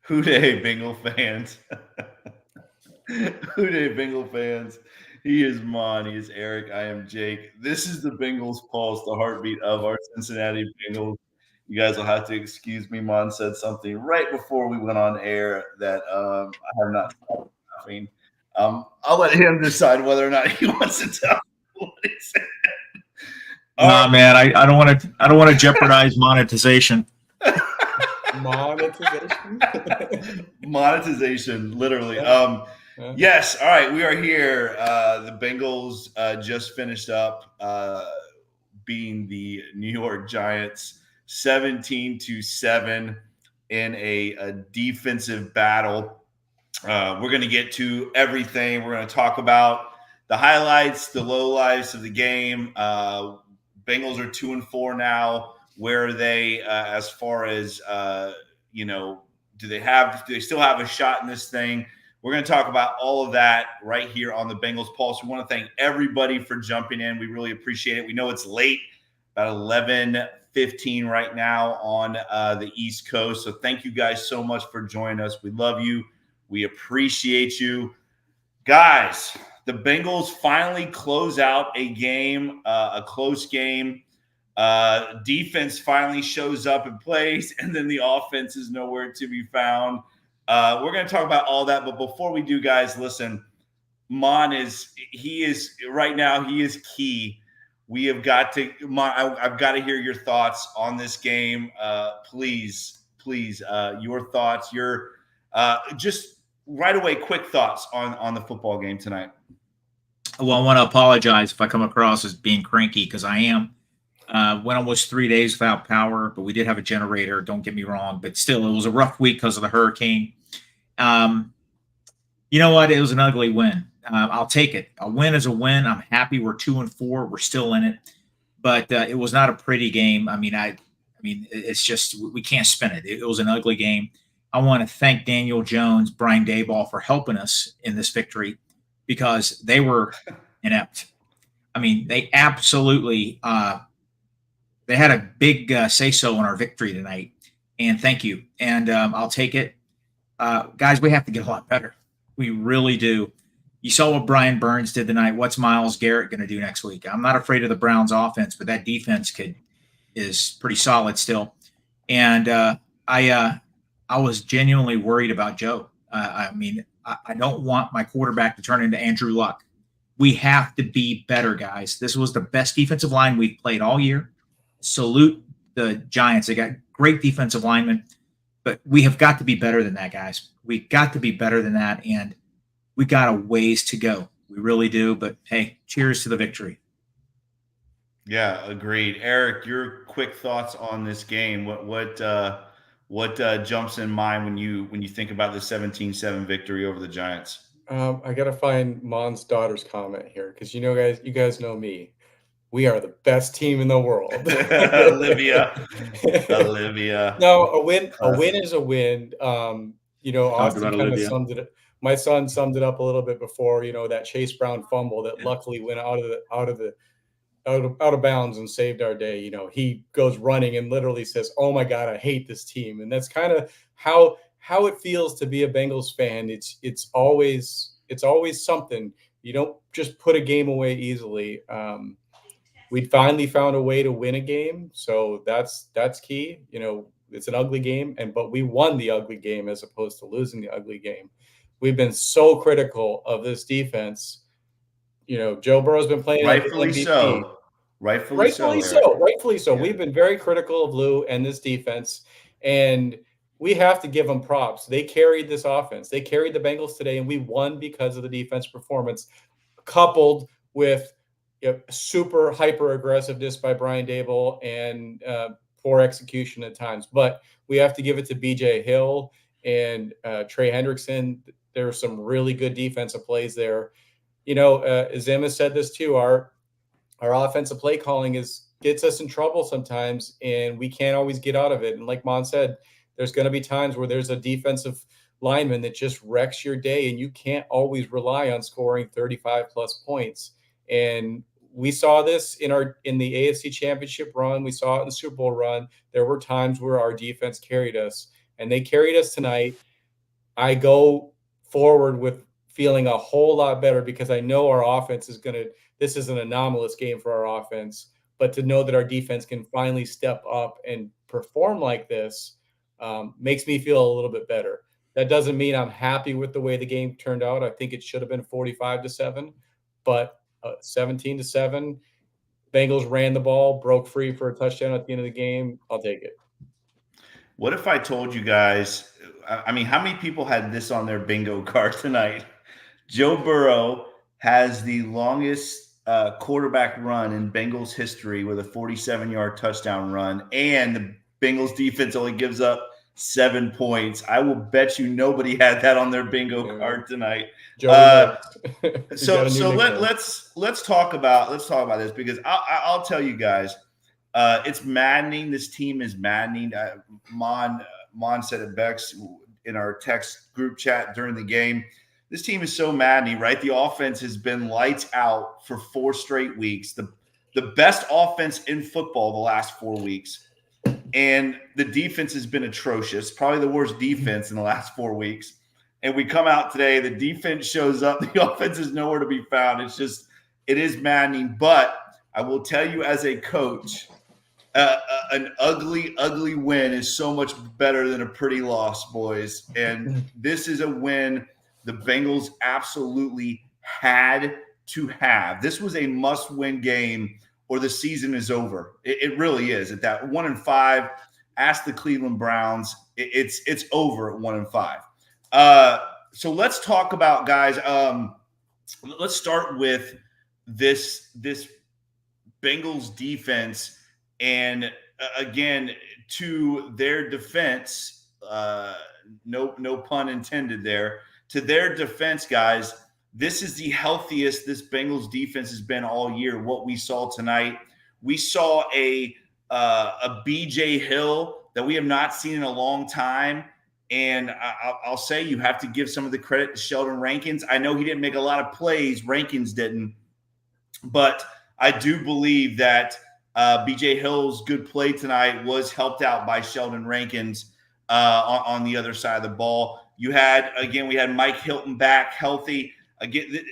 Who Dey Bengal fans? Who Dey Bengal fans? He is Mon. He is Eric. I am Jake. This is the Bengals Pulse, the heartbeat of our Cincinnati Bengals. You guys will have to excuse me. Mon said something right before we went on air that I have not stopped laughing. I'll let him decide whether or not he wants to tell what he said. Nah, man, I don't want to. I don't want to jeopardize monetization. Monetization. Monetization, literally. Yes. All right. We are here. The Bengals just finished up beating the New York Giants 17-7 in a defensive battle. We're going to get to everything. We're going to talk about the highlights, the lowlights of the game. Bengals are 2-4 now. Where are they as far as do they still have a shot in this thing? We're going to talk about all of that right here on the Bengals Pulse. We want to thank everybody for jumping in. We really appreciate it. We know it's late, about 11:15 right now on the East Coast. So thank you guys so much for joining us. We love you. We appreciate you. Guys, the Bengals finally close out a game, a close game. Defense finally shows up and plays, and then the offense is nowhere to be found. We're going to talk about all that, but before we do, guys, listen. Mon is right now. He is key. We have got to. I've got to hear your thoughts on this game. Please, your thoughts. Your just right away, quick thoughts on the football game tonight. Well, I want to apologize if I come across as being cranky because I am. Went almost 3 days without power, but we did have a generator. Don't get me wrong, but still, it was a rough week because of the hurricane. You know what? It was an ugly win. I'll take it. A win is a win. I'm happy we're 2-4. We're still in it, but it was not a pretty game. I mean, it's just we can't spin it. It was an ugly game. I want to thank Daniel Jones, Brian Daboll for helping us in this victory because they were inept. I mean, they absolutely. They had a big say-so in our victory tonight, and thank you. And I'll take it. Guys, we have to get a lot better. We really do. You saw what Brian Burns did tonight. What's Myles Garrett going to do next week? I'm not afraid of the Browns offense, but that defense is pretty solid still. And I was genuinely worried about Joe. I don't want my quarterback to turn into Andrew Luck. We have to be better, guys. This was the best defensive line we've played all year. Salute the Giants. They got great defensive linemen, but we have got to be better than that, guys. We got to be better than that, and we got a ways to go. We really do, but hey, cheers to the victory. Yeah, agreed. Eric, your quick thoughts on this game. What jumps in mind when you think about the 17-7 victory over the Giants? I gotta find Mon's daughter's comment here because you guys know me. We are the best team in the world. Olivia. No, a win is a win. Austin kind of summed it up. My son summed it up a little bit before. That Chase Brown fumble that luckily went out of bounds and saved our day. He goes running and literally says, "Oh my God, I hate this team." And that's kind of how it feels to be a Bengals fan. It's always something. You don't just put a game away easily. We finally found a way to win a game, so that's key. It's an ugly game, but we won the ugly game as opposed to losing the ugly game. We've been so critical of this defense. Joe Burrow's been playing rightfully like MVP. so. Rightfully so. Yeah. We've been very critical of Lou and this defense, and we have to give them props. They carried this offense. They carried the Bengals today, and we won because of the defense performance, coupled with super hyper aggressiveness by Brian Daboll and poor execution at times. But we have to give it to BJ Hill and Trey Hendrickson. There were some really good defensive plays there. Zim has said this too. Our offensive play calling gets us in trouble sometimes, and we can't always get out of it. And like Mon said, there's going to be times where there's a defensive lineman that just wrecks your day, and you can't always rely on scoring 35 plus points. And we saw this in the AFC Championship run. We saw it in the Super Bowl run. There were times where our defense carried us, and they carried us tonight. I go forward with feeling a whole lot better because I know our offense is going to – this is an anomalous game for our offense. But to know that our defense can finally step up and perform like this makes me feel a little bit better. That doesn't mean I'm happy with the way the game turned out. I think it should have been 45-7, but 17-7. Bengals ran the ball, broke free for a touchdown at the end of the game. I'll take it. What if I told you guys? I mean, how many people had this on their bingo card tonight? Joe Burrow has the longest quarterback run in Bengals history with a 47-yard touchdown run, and the Bengals defense only gives up 7 points. I will bet you nobody had that on their bingo card tonight. So let's talk about this because I'll tell you guys, it's maddening. This team is maddening. Mon said it best in our text group chat during the game. This team is so maddening, right? The offense has been lights out for 4 straight weeks. The best offense in football the last 4 weeks. And the defense has been atrocious, probably the worst defense in the last 4 weeks. And we come out today, the defense shows up, the offense is nowhere to be found. It is maddening. But I will tell you as a coach, an ugly, ugly win is so much better than a pretty loss, boys. And this is a win the Bengals absolutely had to have. This was a must-win game or the season is over. It really is. At that 1-5, ask the Cleveland Browns. It's over at 1-5. So let's talk about, guys. Let's start with this Bengals defense. And again, to their defense, no pun intended there. To their defense, guys, this is the healthiest this Bengals defense has been all year. What we saw tonight, we saw a BJ Hill that we have not seen in a long time. And I'll say you have to give some of the credit to Sheldon Rankins. I know he didn't make a lot of plays. Rankins didn't. But I do believe that BJ Hill's good play tonight was helped out by Sheldon Rankins on the other side of the ball. We had Mike Hilton back healthy. Again,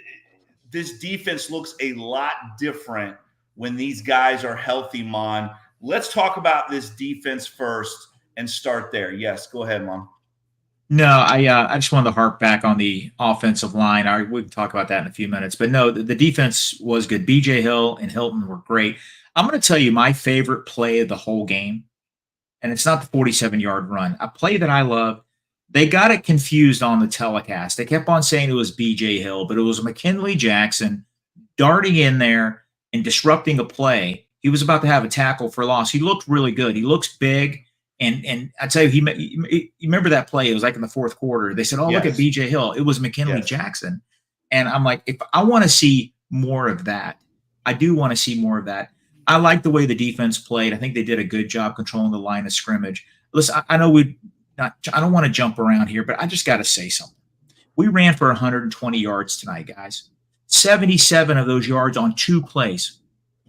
this defense looks a lot different when these guys are healthy, Mon. Let's talk about this defense first and start there. Yes, go ahead, Mon. No, I just wanted to harp back on the offensive line. We can talk about that in a few minutes. But no, the defense was good. BJ Hill and Hilton were great. I'm going to tell you my favorite play of the whole game, and it's not the 47-yard run. A play that I love. They got it confused on the telecast. They kept on saying it was BJ Hill, but it was McKinley Jackson darting in there and disrupting a play. He was about to have a tackle for loss. He looked really good. He looks big. And I tell you, you remember that play? It was like in the fourth quarter. They said, "Oh, yes. Look at BJ Hill." It was McKinley Jackson. And I'm like, if I want to see more of that, I do want to see more of that. I like the way the defense played. I think they did a good job controlling the line of scrimmage. Listen, I know I don't want to jump around here, but I just got to say something. We ran for 120 yards tonight, guys. 77 of those yards on 2 plays.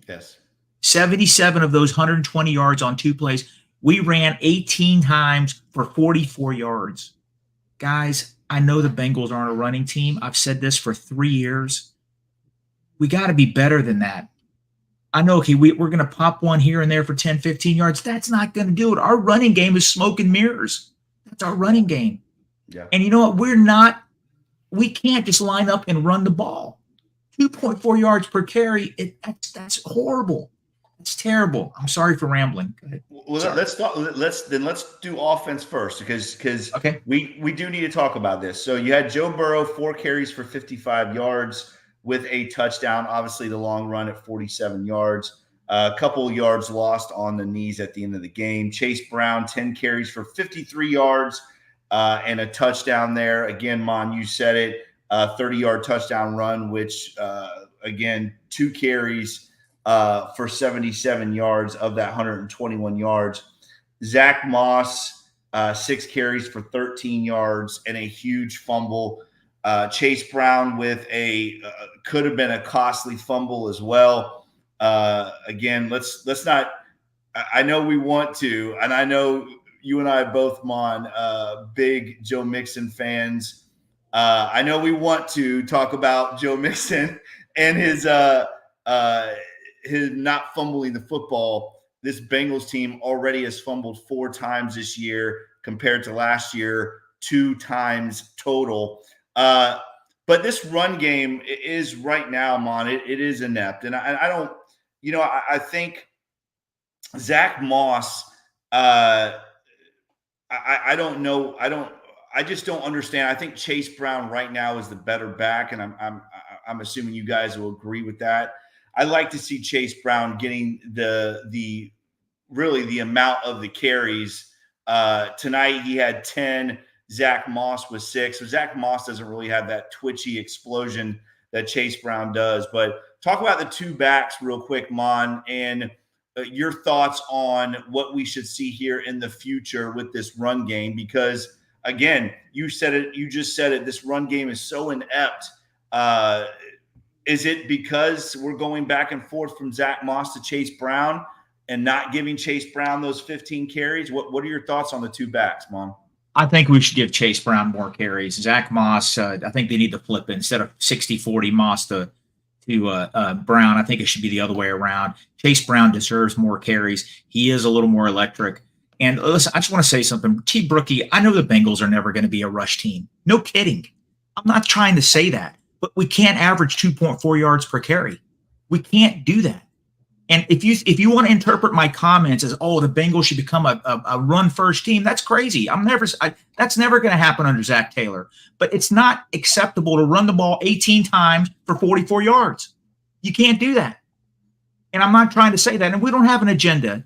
Yes. 77 of those 120 yards on 2 plays. We ran 18 times for 44 yards. Guys, I know the Bengals aren't a running team. I've said this for 3 years. We got to be better than that. I know, okay, we're going to pop one here and there for 10, 15 yards. That's not going to do it. Our running game is smoke and mirrors. That's our running game. Yeah. And you know what? We can't just line up and run the ball. 2.4 yards per carry. That's horrible. It's terrible. I'm sorry for rambling. Go ahead. Well, let's do offense first because okay. we do need to talk about this. So you had Joe Burrow, 4 carries for 55 yards with a touchdown. Obviously, the long run at 47 yards. A couple of yards lost on the knees at the end of the game. Chase Brown, 10 carries for 53 yards and a touchdown there. Again, Mon, you said it, 30-yard touchdown run, which, again, 2 carries for 77 yards of that 121 yards. Zach Moss, 6 carries for 13 yards and a huge fumble. Chase Brown with could have been a costly fumble as well. Again, let's not. I know we want to, and I know you and I both, Mon, big Joe Mixon fans. I know we want to talk about Joe Mixon and his not fumbling the football. This Bengals team already has fumbled 4 times this year compared to last year, 2 times total. But this run game is right now, Mon, it is inept. And I don't, I think Zach Moss, I don't know. I just don't understand. I think Chase Brown right now is the better back. And I'm assuming you guys will agree with that. I like to see Chase Brown getting the amount of the carries. Tonight he had 10. Zach Moss was 6. So Zach Moss doesn't really have that twitchy explosion that Chase Brown does. But talk about the 2 backs real quick, Mon, and your thoughts on what we should see here in the future with this run game. Because, again, you just said it, this run game is so inept. Is it because we're going back and forth from Zach Moss to Chase Brown and not giving Chase Brown those 15 carries? What are your thoughts on the 2 backs, Mon? I think we should give Chase Brown more carries. Zach Moss, I think they need to flip it. Instead of 60-40 Moss to Brown, I think it should be the other way around. Chase Brown deserves more carries. He is a little more electric. And listen, I just want to say something. T. Brookie, I know the Bengals are never going to be a rush team. No kidding. I'm not trying to say that. But we can't average 2.4 yards per carry. We can't do that. And if you want to interpret my comments as, oh, the Bengals should become a run-first team, that's crazy. That's never going to happen under Zach Taylor. But it's not acceptable to run the ball 18 times for 44 yards. You can't do that. And I'm not trying to say that. And we don't have an agenda.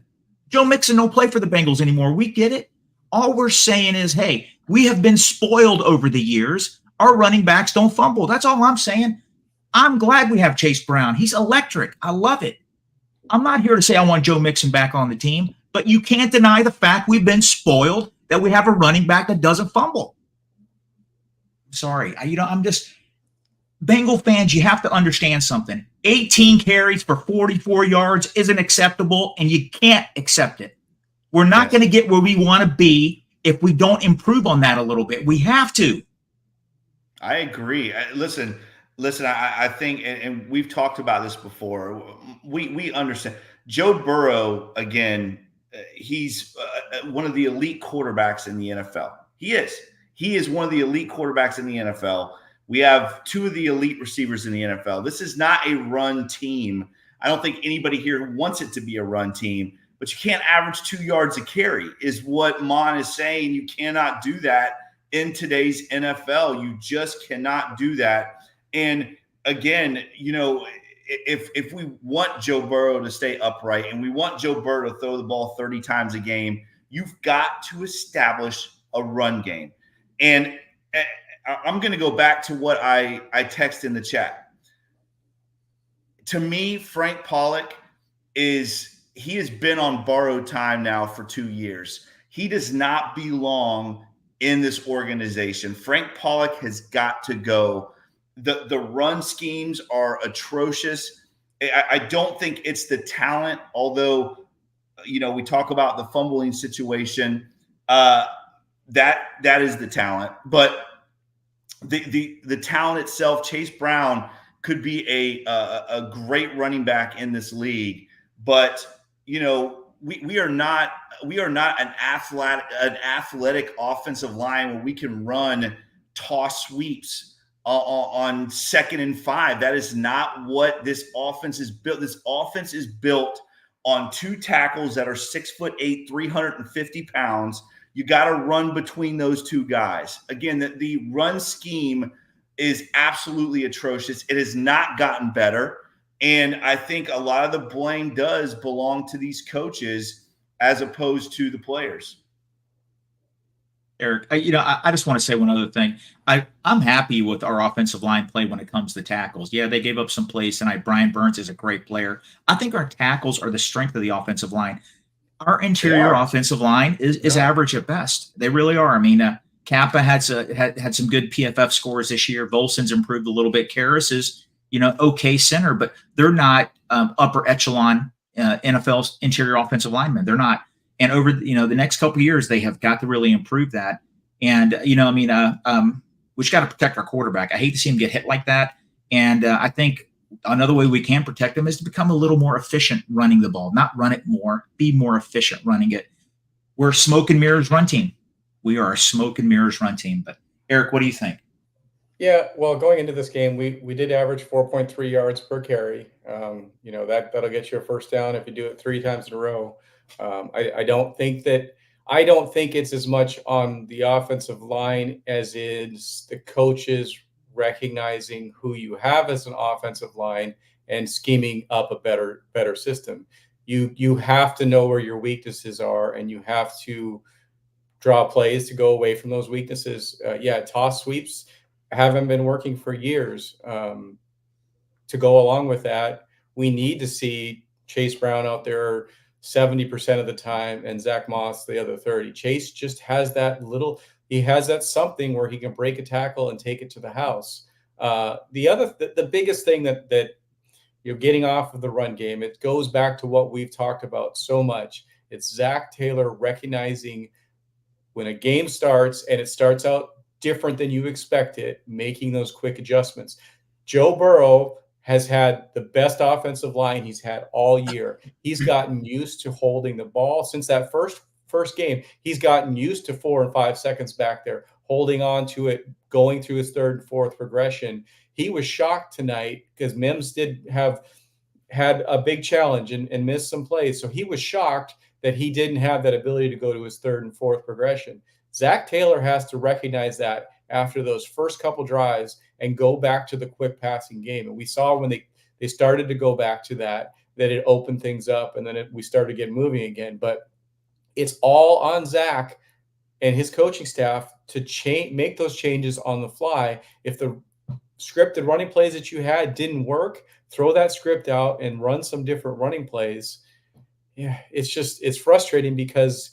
Joe Mixon don't play for the Bengals anymore. We get it. All we're saying is, hey, we have been spoiled over the years. Our running backs don't fumble. That's all I'm saying. I'm glad we have Chase Brown. He's electric. I love it. I'm not here to say I want Joe Mixon back on the team, but you can't deny the fact we've been spoiled that we have a running back that doesn't fumble. Sorry. I'm just Bengal fans, you have to understand something. 18 carries for 44 yards isn't acceptable, and you can't accept it. We're not going to get where we want to be if we don't improve on that a little bit. We have to. I agree. Listen, I think, and we've talked about this before, we understand. Joe Burrow, again, he's one of the elite quarterbacks in the NFL. He is one of the elite quarterbacks in the NFL. We have 2 of the elite receivers in the NFL. This is not a run team. I don't think anybody here wants it to be a run team, but you can't average 2 yards a carry is what Mon is saying. You cannot do that in today's NFL. You just cannot do that. And again, if we want Joe Burrow to stay upright and we want Joe Burrow to throw the ball 30 times a game, you've got to establish a run game. And I'm going to go back to what I text in the chat. To me, Frank Pollock he has been on borrowed time now for 2 years. He does not belong in this organization. Frank Pollock has got to go. The run schemes are atrocious. I don't think it's the talent, although, we talk about the fumbling situation. That is the talent. But the talent itself, Chase Brown could be a great running back in this league. But, we are not an athletic offensive line where we can run toss sweeps on 2nd and 5. That is not what this offense is built. This offense is built on 2 tackles that are 6'8", 350 pounds. You got to run between those 2 guys. Again, the run scheme is absolutely atrocious. It has not gotten better. And I think a lot of the blame does belong to these coaches as opposed to the players. Eric, I just want to say one other thing. I'm happy with our offensive line play when it comes to tackles. Yeah, they gave up some plays tonight. Brian Burns is a great player. I think our tackles are the strength of the offensive line. Our interior offensive line is average at best. They really are. I mean, Kappa had some good PFF scores this year. Volson's improved a little bit. Karras is, okay center, but they're not upper echelon NFL's interior offensive linemen. They're not. And over the next couple of years, they have got to really improve that. And we just got to protect our quarterback. I hate to see him get hit like that. And I think another way we can protect him is to become a little more efficient running the ball, not run it more, be more efficient running it. We're a smoke and mirrors run team. We are a smoke and mirrors run team. But Eric, what do you think? Yeah, well, going into this game, we did average 4.3 yards per carry. That'll get you a first down if you do it 3 times in a row. I don't think it's as much on the offensive line as is the coaches recognizing who you have as an offensive line and scheming up a better system. You have to know where your weaknesses are, and you have to draw plays to go away from those weaknesses. Toss sweeps haven't been working for years. To go along with that, we need to see Chase Brown out there 70% of the time and Zach Moss the other 30. Chase just has that something where he can break a tackle and take it to the house. The biggest thing that you're getting off of the run game, it goes back to what we've talked about so much. It's Zach Taylor recognizing when a game starts and it starts out different than you expect it, making those quick adjustments. Joe Burrow has had the best offensive line he's had all year. He's gotten used to holding the ball since that first game. He's gotten used to 4 and 5 seconds back there, holding on to it, going through his third and fourth progression. He was shocked tonight because Mims had a big challenge and missed some plays. So he was shocked that he didn't have that ability to go to his third and fourth progression. Zach Taylor has to recognize that after those first couple drives and go back to the quick passing game. And we saw when they started to go back to that it opened things up, and then we started getting moving again. But it's all on Zach and his coaching staff to make those changes on the fly. If the scripted running plays that you had didn't work, throw that script out and run some different running plays. Yeah, it's frustrating because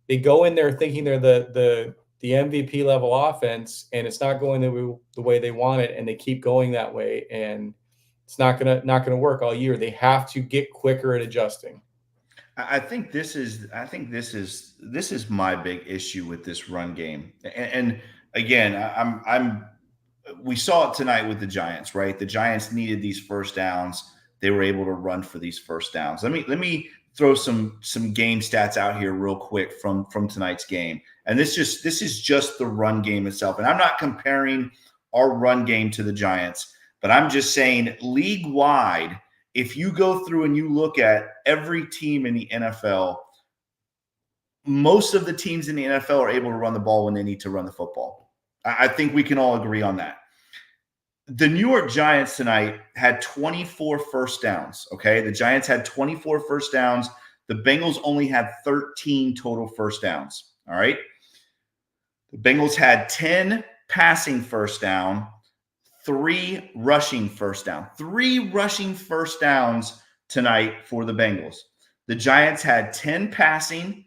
they go in there thinking they're the MVP level offense, and it's not going the way they want it, and they keep going that way, and it's not gonna work all year. They have to get quicker at adjusting. I think this is my big issue with this run game. And again, we saw it tonight with the Giants, right? The Giants needed these first downs. They were able to run for these first downs. Let me throw some game stats out here real quick from tonight's game. And this is just the run game itself. And I'm not comparing our run game to the Giants, but I'm just saying league wide, if you go through and you look at every team in the NFL, most of the teams in the NFL are able to run the ball when they need to run the football. I think we can all agree on that. The New York Giants tonight had 24 first downs, okay? The Giants had 24 first downs. The Bengals only had 13 total first downs, all right? The Bengals had 10 passing first down, 3 rushing first down. 3 rushing first downs tonight for the Bengals. The Giants had 10 passing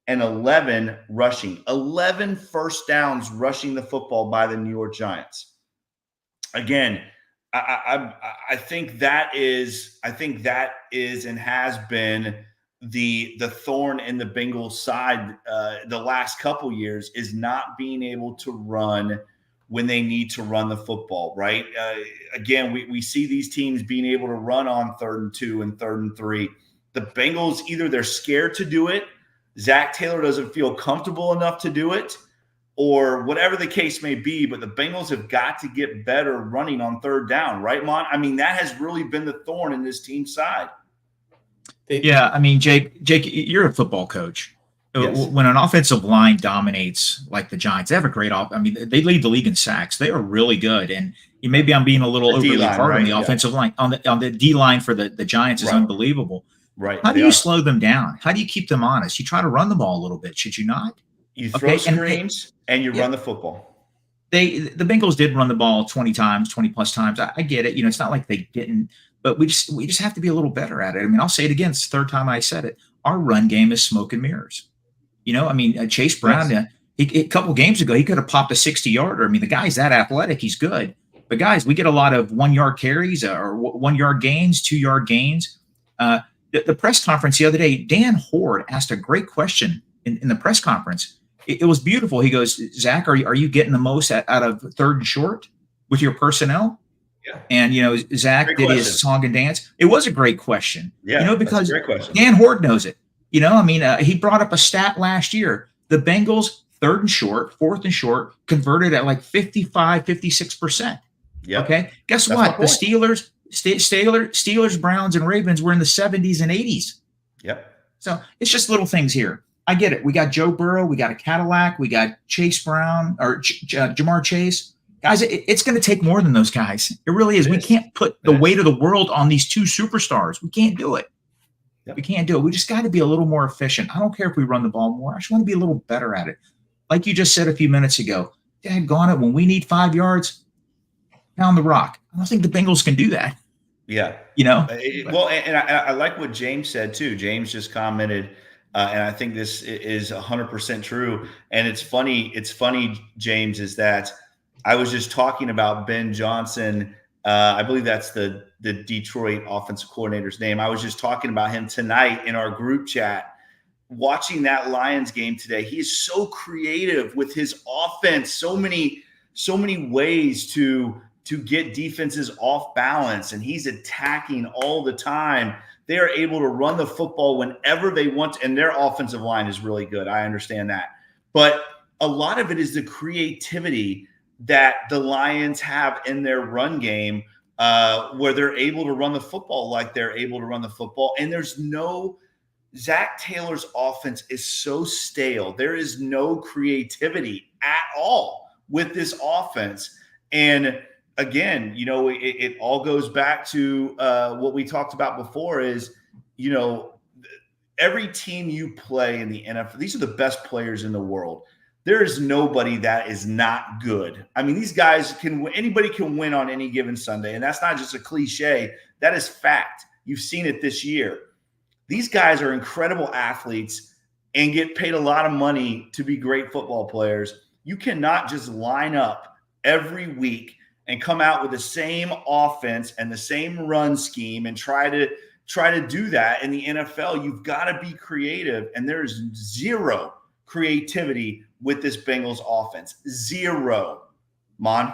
and 11 rushing. 11 first downs rushing the football by the New York Giants. Again, I think that is and has been the thorn in the Bengals side the last couple years, is not being able to run when they need to run the football, right? Again, we see these teams being able to run on 3rd and 2 and 3rd and 3. The Bengals, either they're scared to do it, Zach Taylor doesn't feel comfortable enough to do it, or whatever the case may be, but the Bengals have got to get better running on 3rd down, right, Mon? I mean, that has really been the thorn in this team's side. Yeah, I mean, Jake, you're a football coach. Yes. When an offensive line dominates like the Giants, they have a great they lead the league in sacks. They are really good. And maybe I'm being a little overly hard on the offensive line. On the D line for the Giants is unbelievable. Right. How do you slow them down? How do you keep them honest? You try to run the ball a little bit, should you not? You throw screens and you run the football. The Bengals did run the ball 20 plus times. I get it. It's not like they didn't, but we just have to be a little better at it. I mean, I'll say it again. It's the 3rd time I said it. Our run game is smoke and mirrors. Chase Brown, a couple games ago, he could have popped a 60-yarder. I mean, the guy's that athletic. He's good. But guys, we get a lot of 1-yard carries or 1-yard gains, 2-yard gains. the press conference the other day, Dan Horde asked a great question in the press conference. It was beautiful. He goes, Zach, are you getting the most out of third and short with your personnel? Yeah. And, Zach Great did question. his song and dance. It was a great question, Yeah, because that's a great question. Dan Horde knows it. He brought up a stat last year. The Bengals, third and short, fourth and short, converted at like 55, 56%. Yep. Okay. Guess That's what? my The point. Steelers, Browns, and Ravens were in the 70s and 80s. Yep. So it's just little things here. I get it. We got Joe Burrow. We got a Cadillac. We got Chase Brown or Jamar Chase. Guys, it's going to take more than those guys. It really is. We can't put the weight of the world on these two superstars. We can't do it. Yep. We can't do it. We just got to be a little more efficient. I don't care if we run the ball more. I just want to be a little better at it. Like you just said a few minutes ago, daggone it, when we need 5 yards, pound the rock. I don't think the Bengals can do that. Yeah. Well, and I like what James said too. James just commented, and I think this is 100% true. And it's funny, James, is that I was just talking about Ben Johnson. I believe that's the Detroit offensive coordinator's name. I was just talking about him tonight in our group chat. Watching that Lions game today, he is so creative with his offense. So many ways to get defenses off balance, and he's attacking all the time. They are able to run the football whenever they want to, and their offensive line is really good. I understand that. But a lot of it is the creativity that the Lions have in their run game, where they're able to run the football like they're able to run the football. And Zach Taylor's offense is so stale. There is no creativity at all with this offense. And again, it all goes back to what we talked about before is, every team you play in the NFL, these are the best players in the world. There is nobody that is not good. I mean, these guys anybody can win on any given Sunday. And that's not just a cliche. That is fact. You've seen it this year. These guys are incredible athletes and get paid a lot of money to be great football players. You cannot just line up every week and come out with the same offense and the same run scheme and try to do that in the NFL. You've got to be creative, and there is zero creativity with this Bengals offense. Zero. Mon?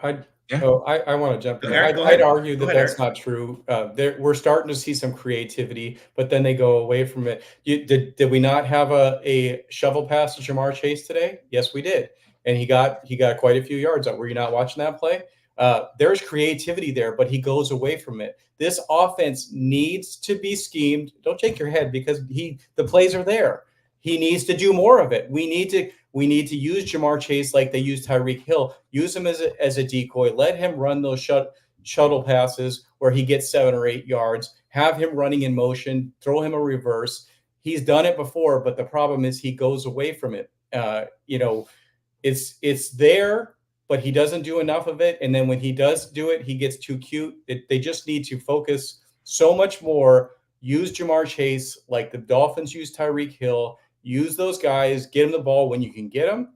I want to jump in. I'd argue that that's not true. We're starting to see some creativity, but then they go away from it. Did we not have a shovel pass to Jamar Chase today? Yes, we did. And he got quite a few yards up. Were you not watching that play? There's creativity there, but he goes away from it. This offense needs to be schemed. Don't shake your head, because the plays are there. He needs to do more of it. We need to use Jamar Chase like they used Tyreek Hill. Use him as a decoy. Let him run those shuttle passes where he gets 7 or 8 yards. Have him running in motion. Throw him a reverse. He's done it before, but the problem is he goes away from it. It's there, but he doesn't do enough of it. And then when he does do it, he gets too cute. They just need to focus so much more. Use Jamar Chase like the Dolphins use Tyreek Hill. Use those guys, get him the ball when you can get him,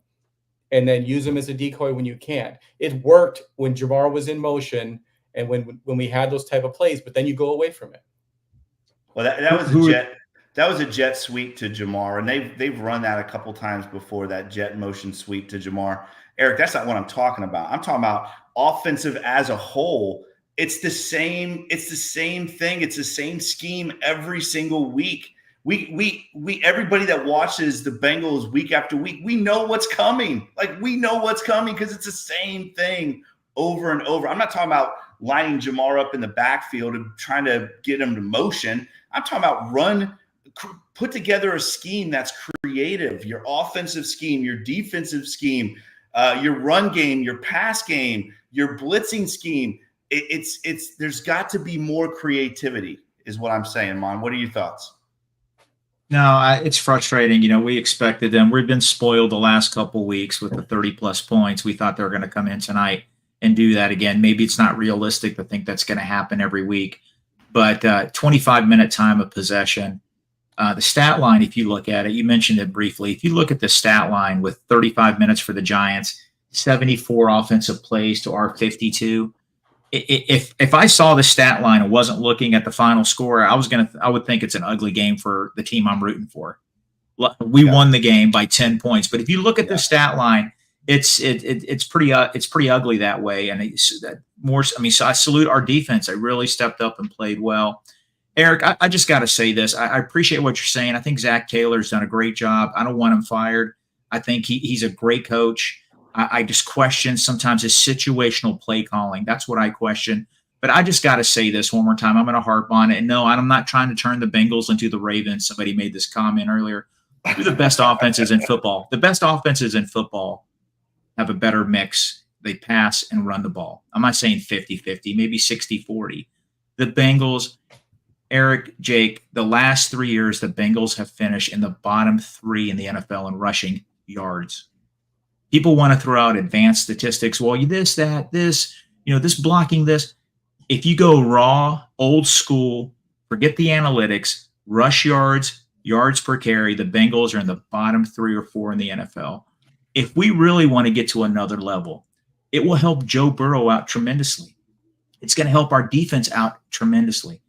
and then use him as a decoy when you can't. It worked when Jamar was in motion and when we had those type of plays, but then you go away from it. Well, that was a jet sweep to Jamar, and they've run that a couple times before, that jet motion sweep to Jamar. Eric, that's not what I'm talking about. I'm talking about offensive as a whole. It's the same thing. It's the same scheme every single week. We everybody that watches the Bengals week after week, we know what's coming. We know what's coming because it's the same thing over and over. I'm not talking about lining Jamar up in the backfield and trying to get him to motion. I'm talking about put together a scheme that's creative. Your offensive scheme, your defensive scheme, your run game, your pass game, your blitzing scheme. There's got to be more creativity, is what I'm saying, Mon. What are your thoughts? No, it's frustrating. We expected them. We've been spoiled the last couple of weeks with the 30-plus points. We thought they were going to come in tonight and do that again. Maybe it's not realistic to think that's going to happen every week. But 25-minute time of possession. The stat line, if you look at it, you mentioned it briefly. If you look at the stat line with 35 minutes for the Giants, 74 offensive plays to our 52, if I saw the stat line and wasn't looking at the final score, I would think it's an ugly game for the team I'm rooting for. We won the game by 10 points, but if you look at the stat line, it's pretty ugly that way. And so I salute our defense. They really stepped up and played well. Eric, I just got to say this. I appreciate what you're saying. I think Zach Taylor's done a great job. I don't want him fired. I think he's a great coach. I just question sometimes his situational play calling. That's what I question. But I just got to say this one more time. I'm going to harp on it. And no, I'm not trying to turn the Bengals into the Ravens. Somebody made this comment earlier. Who are the best offenses in football? The best offenses in football have a better mix. They pass and run the ball. I'm not saying 50-50, maybe 60-40. The Bengals, Eric, Jake, the last 3 years, the Bengals have finished in the bottom 3 in the NFL in rushing yards. People want to throw out advanced statistics. Well, this blocking this. If you go raw, old school, forget the analytics, rush yards per carry, the Bengals are in the bottom 3 or 4 in the NFL. If we really want to get to another level, it will help Joe Burrow out tremendously. It's going to help our defense out tremendously.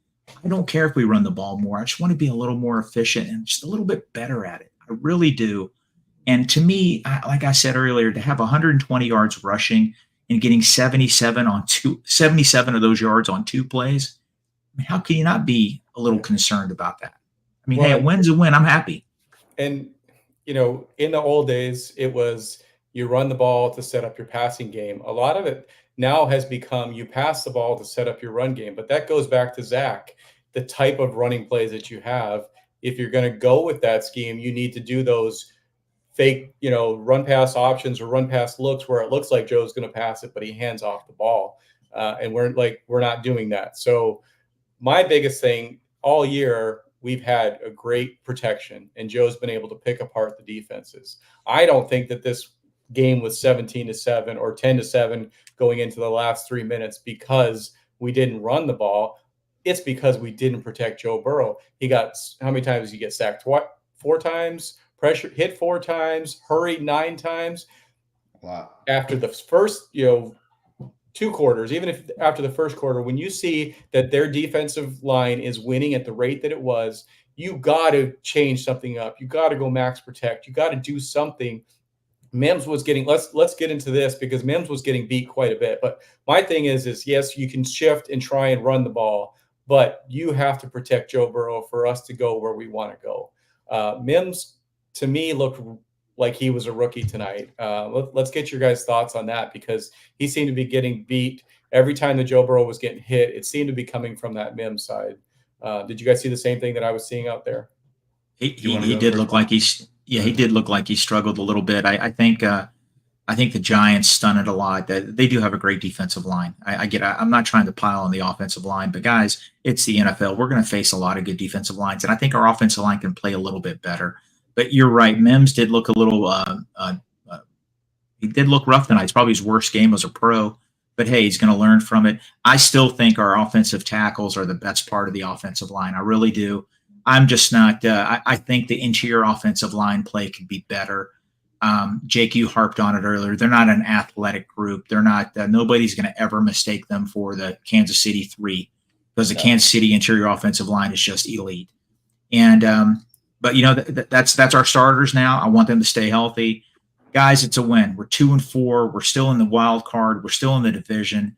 I don't care if we run the ball more. I just want to be a little more efficient and just a little bit better at it. I really do. And to me, like I said earlier, to have 120 yards rushing and getting 77 of those yards on 2 plays, I mean, how can you not be a little concerned about that? I mean, hey, a win's a win. I'm happy. And, in the old days, it was you run the ball to set up your passing game. A lot of it now has become you pass the ball to set up your run game. But that goes back to Zach, the type of running plays that you have. If you're going to go with that scheme, you need to do those fake, run pass options or run pass looks where it looks like Joe's going to pass it, but he hands off the ball. And we're not doing that. So my biggest thing all year, we've had a great protection, and Joe's been able to pick apart the defenses. I don't think that this game was 17-7 or 10-7 going into the last 3 minutes because we didn't run the ball. It's because we didn't protect Joe Burrow. How many times did he get sacked? 4 times, pressure hit 4 times, hurried 9 times. Wow. After the first, 2 quarters, even if after the first quarter, when you see that their defensive line is winning at the rate that it was, you got to change something up. You got to go max protect. You got to do something. Mims was getting, let's get into this because Mims was getting beat quite a bit. But my thing is yes, you can shift and try and run the ball, but you have to protect Joe Burrow for us to go where we want to go. Mims, to me, looked like he was a rookie tonight. Let's get your guys' thoughts on that because he seemed to be getting beat every time that Joe Burrow was getting hit. It seemed to be coming from that Mims side. Did you guys see the same thing that I was seeing out there? He did look like he did look like he struggled a little bit. I think the Giants stun it a lot. They do have a great defensive line. I'm not trying to pile on the offensive line, but guys, it's the NFL. We're going to face a lot of good defensive lines, and I think our offensive line can play a little bit better. But you're right. Mims did look a little he did look rough tonight. It's probably his worst game as a pro. But, hey, he's going to learn from it. I still think our offensive tackles are the best part of the offensive line. I really do. I'm just not I think the interior offensive line play could be better. Jake, you harped on it earlier. They're not an athletic group. They're not nobody's going to ever mistake them for the Kansas City 3 because the Kansas City interior offensive line is just elite. And but that's our starters now. I want them to stay healthy. Guys, it's a win. We're 2-4. We're still in the wild card. We're still in the division.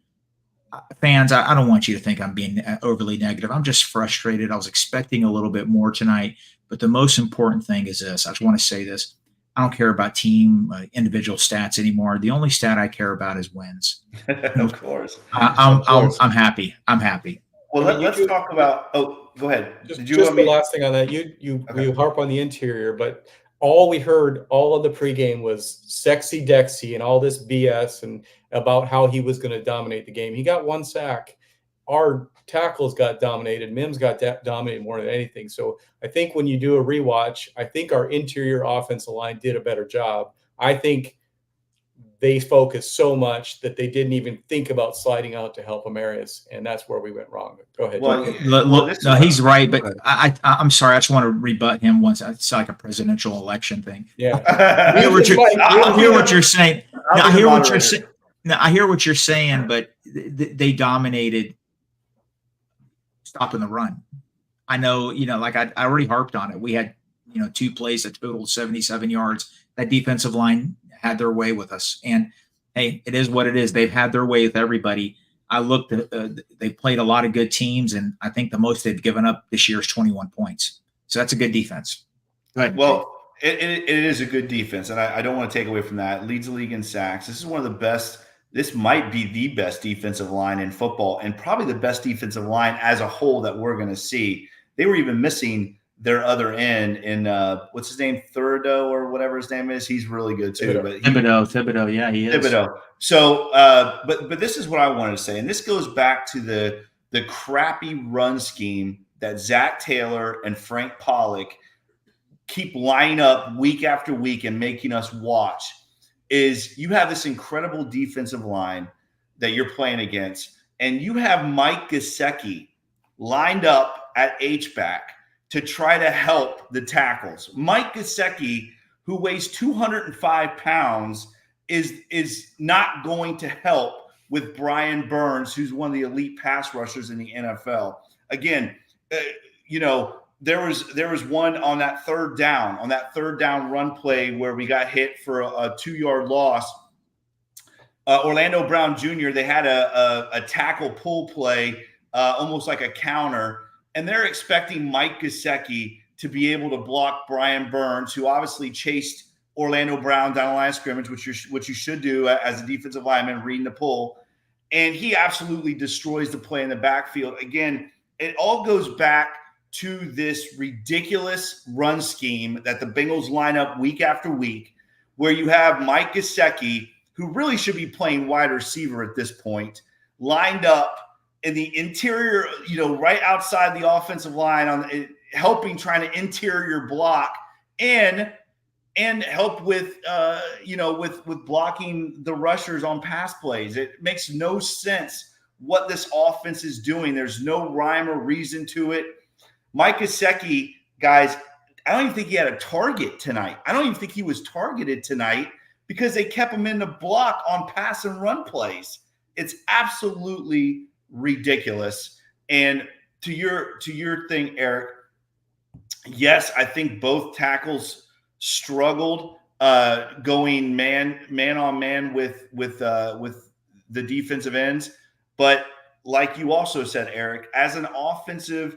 Fans, I don't want you to think I'm being overly negative. I'm just frustrated. I was expecting a little bit more tonight. But the most important thing is this. I just want to say this. I don't care about team, individual stats anymore. The only stat I care about is wins. Of course. I'm happy. I'm happy. Well, let's talk about. Oh, go ahead. Just the last thing on that. You harp on the interior, but all we heard all of the pregame was sexy Dexy and all this BS and about how he was going to dominate the game. He got 1 sack. Our tackles got dominated. Mims got dominated more than anything. So I think when you do a rewatch, I think our interior offensive line did a better job. I think they focused so much that they didn't even think about sliding out to help Amarius, and that's where we went wrong. Go ahead. No, he's right, but I'm sorry. I just want to rebut him once. It's like a presidential election thing. Yeah, I hear what you're saying. I hear what you're saying, but they dominated stopping the run. I know, like I already harped on it. We had, 2 plays that totaled 77 yards. That defensive line had their way with us. And hey, it is what it is. They've had their way with everybody. I looked at, they played a lot of good teams, and I think the most they've given up this year is 21 points. So that's a good defense. Go ahead. Well, it is a good defense, and I don't want to take away from that. It leads the league in sacks. This is one of the best. This might be the best defensive line in football, and probably the best defensive line as a whole that we're going to see. They were even missing their other end in what's his name, Thurdo or whatever his name is. He's really good too. Thibodeau, yeah, he is. Thibodeau. So, but this is what I wanted to say, and this goes back to the crappy run scheme that Zach Taylor and Frank Pollock keep lining up week after week and making us watch. Is you have this incredible defensive line that you're playing against, and you have Mike Gesicki lined up at H-back to try to help the tackles. Mike Gesicki, who weighs 205 pounds, is not going to help with Brian Burns, who's one of the elite pass rushers in the NFL. Again, there was one on that third down run play where we got hit for a 2-yard loss. Orlando Brown Jr., they had a tackle pull play, almost like a counter, and they're expecting Mike Gesicki to be able to block Brian Burns, who obviously chased Orlando Brown down the line of scrimmage, which you should do as a defensive lineman, reading the pull. And he absolutely destroys the play in the backfield. Again, it all goes back to this ridiculous run scheme that the Bengals line up week after week, where you have Mike Gesicki, who really should be playing wide receiver at this point, lined up in the interior, right outside the offensive line, trying to interior block and help with blocking the rushers on pass plays. It makes no sense what this offense is doing. There's no rhyme or reason to it. Mike Gesicki, guys, I don't even think he had a target tonight. I don't even think he was targeted tonight because they kept him in the block on pass and run plays. It's absolutely ridiculous. And to your thing, Eric, yes, I think both tackles struggled going man on man with the defensive ends. But like you also said, Eric, as an offensive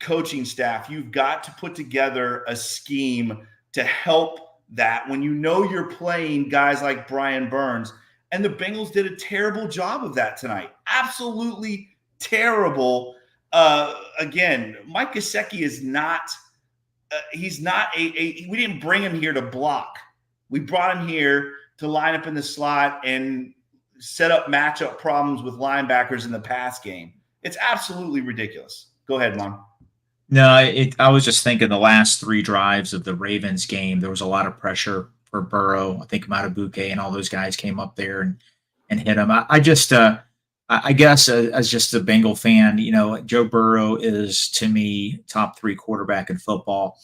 coaching staff, you've got to put together a scheme to help that when you're playing guys like Brian Burns. And the Bengals did a terrible job of that tonight. Absolutely terrible. Again, Mike Gesicki is not he's not we didn't bring him here to block. We brought him here to line up in the slot and set up matchup problems with linebackers in the pass game. It's absolutely ridiculous. Go ahead, Mom. No, I was just thinking the last 3 drives of the Ravens game, there was a lot of pressure for Burrow. I think Matabuke and all those guys came up there and hit him. I guess as just a Bengal fan, Joe Burrow is, to me, top 3 quarterback in football.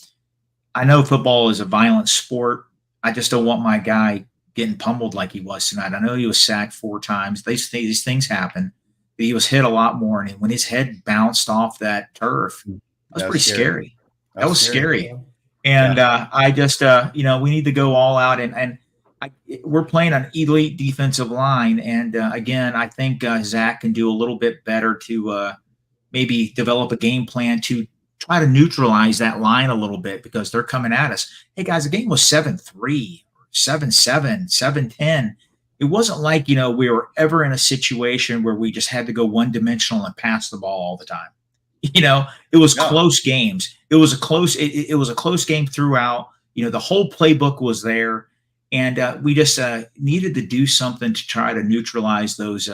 I know football is a violent sport. I just don't want my guy getting pummeled like he was tonight. I know he was sacked 4 times. These things happen. But he was hit a lot more, and when his head bounced off that turf, that was pretty scary. That was scary. And I just, we need to go all out, and we're playing an elite defensive line. And again, I think Zach can do a little bit better to maybe develop a game plan to try to neutralize that line a little bit, because they're coming at us. Hey guys, the game was 7-3, 7-7, 7-10. It wasn't like, we were ever in a situation where we just had to go one dimensional and pass the ball all the time. It was close games. It was a close game throughout. The whole playbook was there, and we just needed to do something to try to neutralize those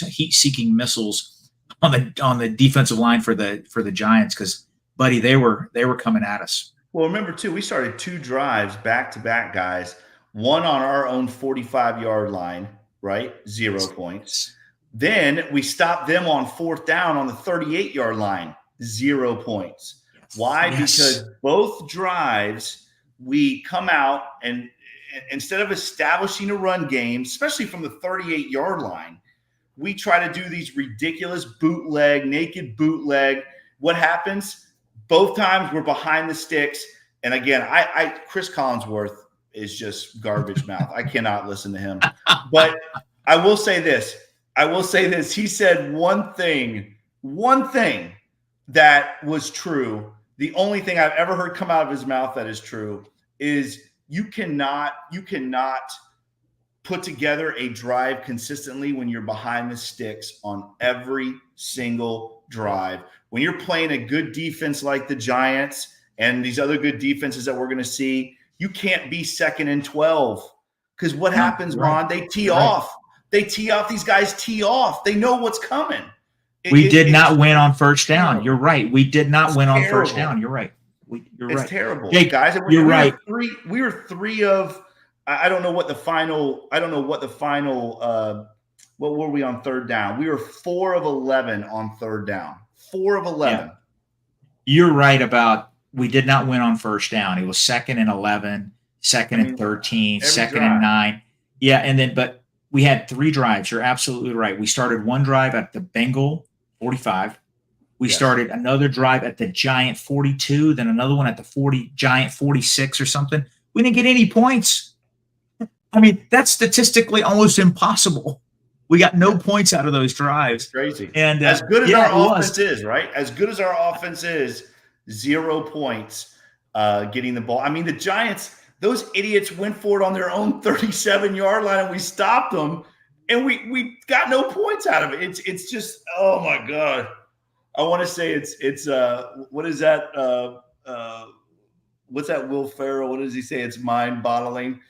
heat-seeking missiles on the defensive line for the Giants, because, buddy, they were coming at us. Well, remember too, we started 2 drives back to back, guys. One on our own 45-yard line, right? 0 points. Then we stopped them on 4th down on the 38-yard line, 0 points. Why? Yes. Because both drives we come out and instead of establishing a run game, especially from the 38-yard line, we try to do these ridiculous naked bootleg. What happens? Both times we're behind the sticks. And again, Chris Collinsworth is just garbage mouth. I cannot listen to him. But I will say this. He said one thing that was true. The only thing I've ever heard come out of his mouth that is true is you cannot put together a drive consistently when you're behind the sticks on every single drive. When you're playing a good defense like the Giants and these other good defenses that we're going to see, you can't be 2nd and 12. Because what happens, Ron? They tee off. These guys tee off. They know what's coming. We did not win on first down. You're right. We did not win on first down. You're right. It's terrible, Jake, guys. You're right. We were 3 of. I don't know what the final. What were we on third down? We were 4 of 11 on third down. 4 of 11. Yeah. You're right about we did not win on first down. It was 2nd and 11, 2nd and 13, 2nd and 9. Yeah, and then but we had 3 drives. You're absolutely right. We started one drive at the Bengal 45. We started another drive at the Giant 42, then another one at the Giant 46 or something. We didn't get any points. I mean, that's statistically almost impossible. We got no points out of those drives. It's crazy. And as good as our offense is, right? As good as our offense is, 0 points getting the ball. I mean, the Giants, those idiots went for it on their own 37-yard line, and we stopped them, and we got no points out of it. It's just, oh my God. I want to say it's what is that? What's that? Will Ferrell? What does he say? It's mind-boggling.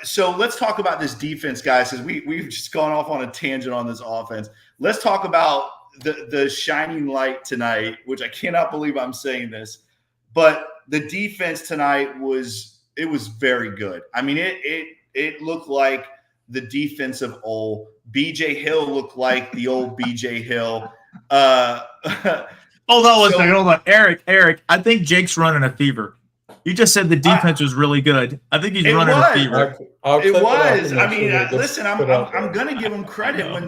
So let's talk about this defense, guys, because we've just gone off on a tangent on this offense. Let's talk about the shining light tonight, which I cannot believe I'm saying this, but the defense tonight was very good. I mean, it looked like the defense of old. BJ Hill looked like the old BJ Hill. Hold on. Eric, I think Jake's running a fever. You just said the defense was really good. I think he's running a fever. It was. I mean, listen, I'm going to give them credit when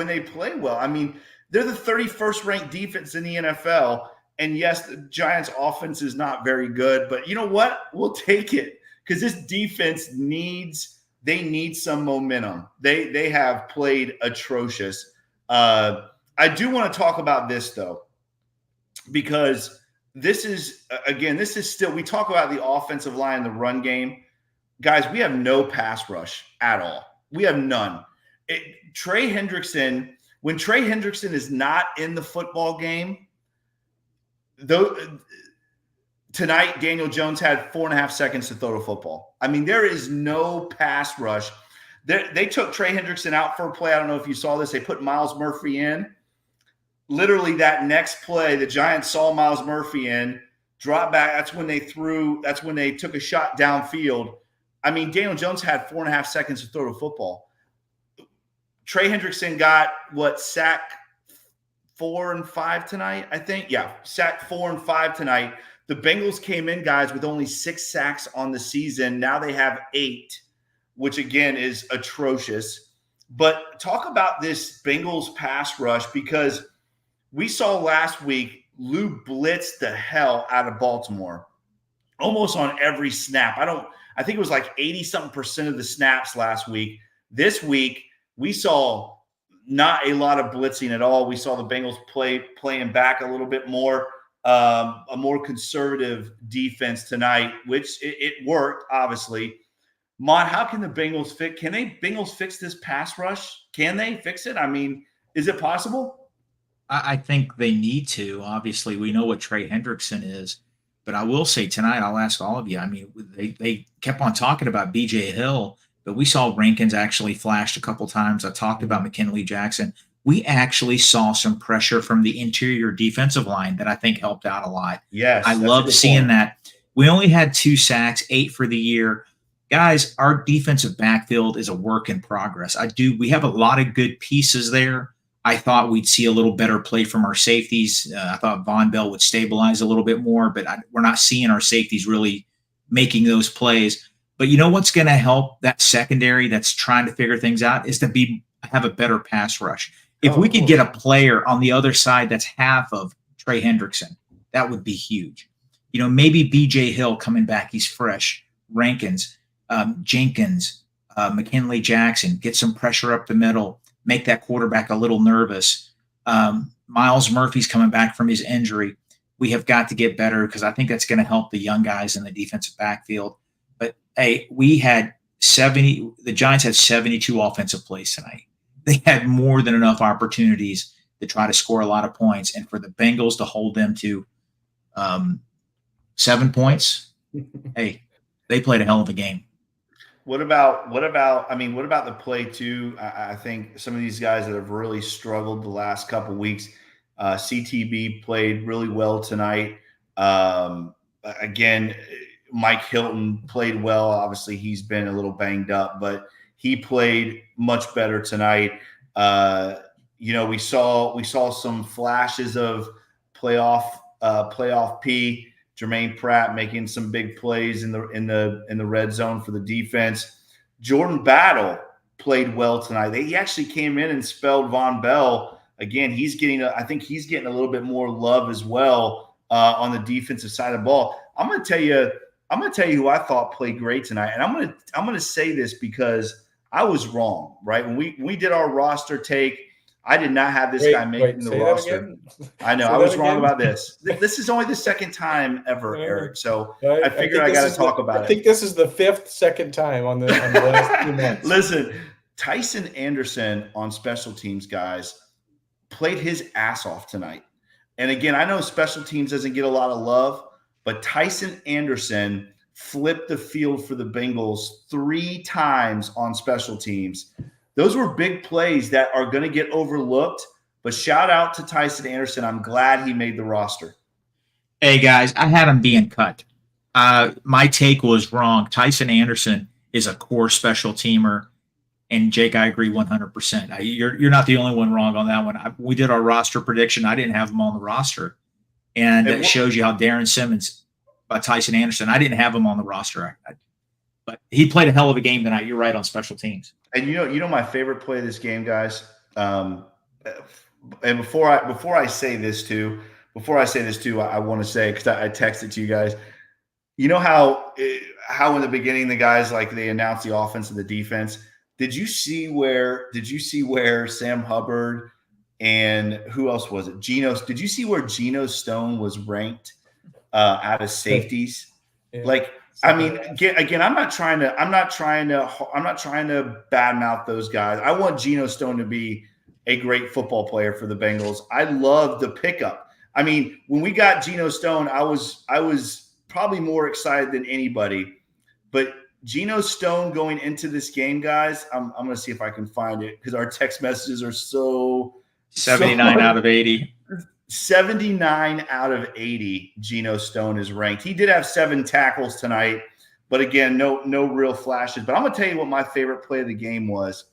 they play well. I mean, they're the 31st ranked defense in the NFL. And yes, the Giants offense is not very good, but you know what? We'll take it because this defense needs some momentum. They have played atrocious. I do want to talk about this though, because this is still, we talk about the offensive line, the run game. Guys, we have no pass rush at all. We have none. Trey Hendrickson, when Trey Hendrickson is not in the football game, though, tonight, Daniel Jones had 4.5 seconds to throw the football. I mean, there is no pass rush. They took Trey Hendrickson out for a play. I don't know if you saw this. They put Myles Murphy in. Literally that next play, the Giants saw Myles Murphy in, drop back. That's when they took a shot downfield. I mean, Daniel Jones had 4.5 seconds to throw the football. Trey Hendrickson got sack 4 and 5 tonight, I think. Yeah, sack 4 and 5 tonight. The Bengals came in, guys, with only 6 sacks on the season. Now they have 8, which again is atrocious. But talk about this Bengals pass rush, because we saw last week Lou blitzed the hell out of Baltimore almost on every snap. I think it was like 80-something% of the snaps last week. This week, we saw not a lot of blitzing at all. We saw the Bengals playing back a little bit more, a more conservative defense tonight, which it worked, obviously. Mon, how can the Bengals fix? Can Bengals fix this pass rush? Can they fix it? I mean, is it possible? I think they need to. Obviously, we know what Trey Hendrickson is. But I will say tonight, I'll ask all of you. I mean, they kept on talking about B.J. Hill, but we saw Rankins actually flashed a couple times. I talked about McKinley Jackson. We actually saw some pressure from the interior defensive line that I think helped out a lot. Yes, I love seeing that. We only had 2 sacks, 8 for the year. Guys, our defensive backfield is a work in progress. We have a lot of good pieces there. I thought we'd see a little better play from our safeties. I thought Von Bell would stabilize a little bit more, but we're not seeing our safeties really making those plays. But you know what's going to help that secondary that's trying to figure things out is to be have a better pass rush. If we could get a player on the other side that's half of Trey Hendrickson, that would be huge. Maybe B.J. Hill coming back. He's fresh. Rankins, Jenkins, McKinley Jackson, get some pressure up the middle, make that quarterback a little nervous. Miles Murphy's coming back from his injury. We have got to get better because I think that's going to help the young guys in the defensive backfield. But, hey, the Giants had 72 offensive plays tonight. They had more than enough opportunities to try to score a lot of points. And for the Bengals to hold them to 7 points, hey, they played a hell of a game. What about the play too? I think some of these guys that have really struggled the last couple of weeks, CTB played really well tonight. Again, Mike Hilton played well. Obviously, he's been a little banged up, but he played much better tonight. We saw some flashes of playoff P. Jermaine Pratt making some big plays in the red zone for the defense. Jordan Battle played well tonight. He actually came in and spelled Von Bell. Again, I think he's getting a little bit more love as well on the defensive side of the ball. I'm going to tell you who I thought played great tonight, and I'm going to say this because I was wrong. Right when we did our roster take, I did not have this guy making the roster. I know I was wrong about this. This is only the second time ever, Eric. So I figured I got to talk about it. I think this is the second time on the last 2 months. Listen, Tyson Anderson on special teams, guys, played his ass off tonight. And again, I know special teams doesn't get a lot of love, but Tyson Anderson flipped the field for the Bengals 3 times on special teams. Those were big plays that are going to get overlooked, but shout out to Tyson Anderson. I'm glad he made the roster. Hey, guys, I had him being cut. My take was wrong. Tyson Anderson is a core special teamer, and Jake, I agree 100%. You're not the only one wrong on that one. We did our roster prediction. I didn't have him on the roster, and it shows you how Darren Simmons by Tyson Anderson. I didn't have him on the roster. But he played a hell of a game tonight. You're right on special teams. And you know my favorite play of this game, guys. And before I say this too, I want to say, because I texted to you guys. You know how in the beginning the guys, like, they announced the offense and the defense. Did you see where Sam Hubbard and who else was it? Did you see where Geno Stone was ranked out of safeties? Yeah. Like, I mean, again, I'm not trying to badmouth those guys. I want Geno Stone to be a great football player for the Bengals. I love the pickup. I mean, when we got Geno Stone, I was probably more excited than anybody. But Geno Stone going into this game, guys, I'm going to see if I can find it because our text messages are 79 out of 80. 79 out of 80, Geno Stone is ranked. He did have 7 tackles tonight, but again, no real flashes. But I'm going to tell you what my favorite play of the game was,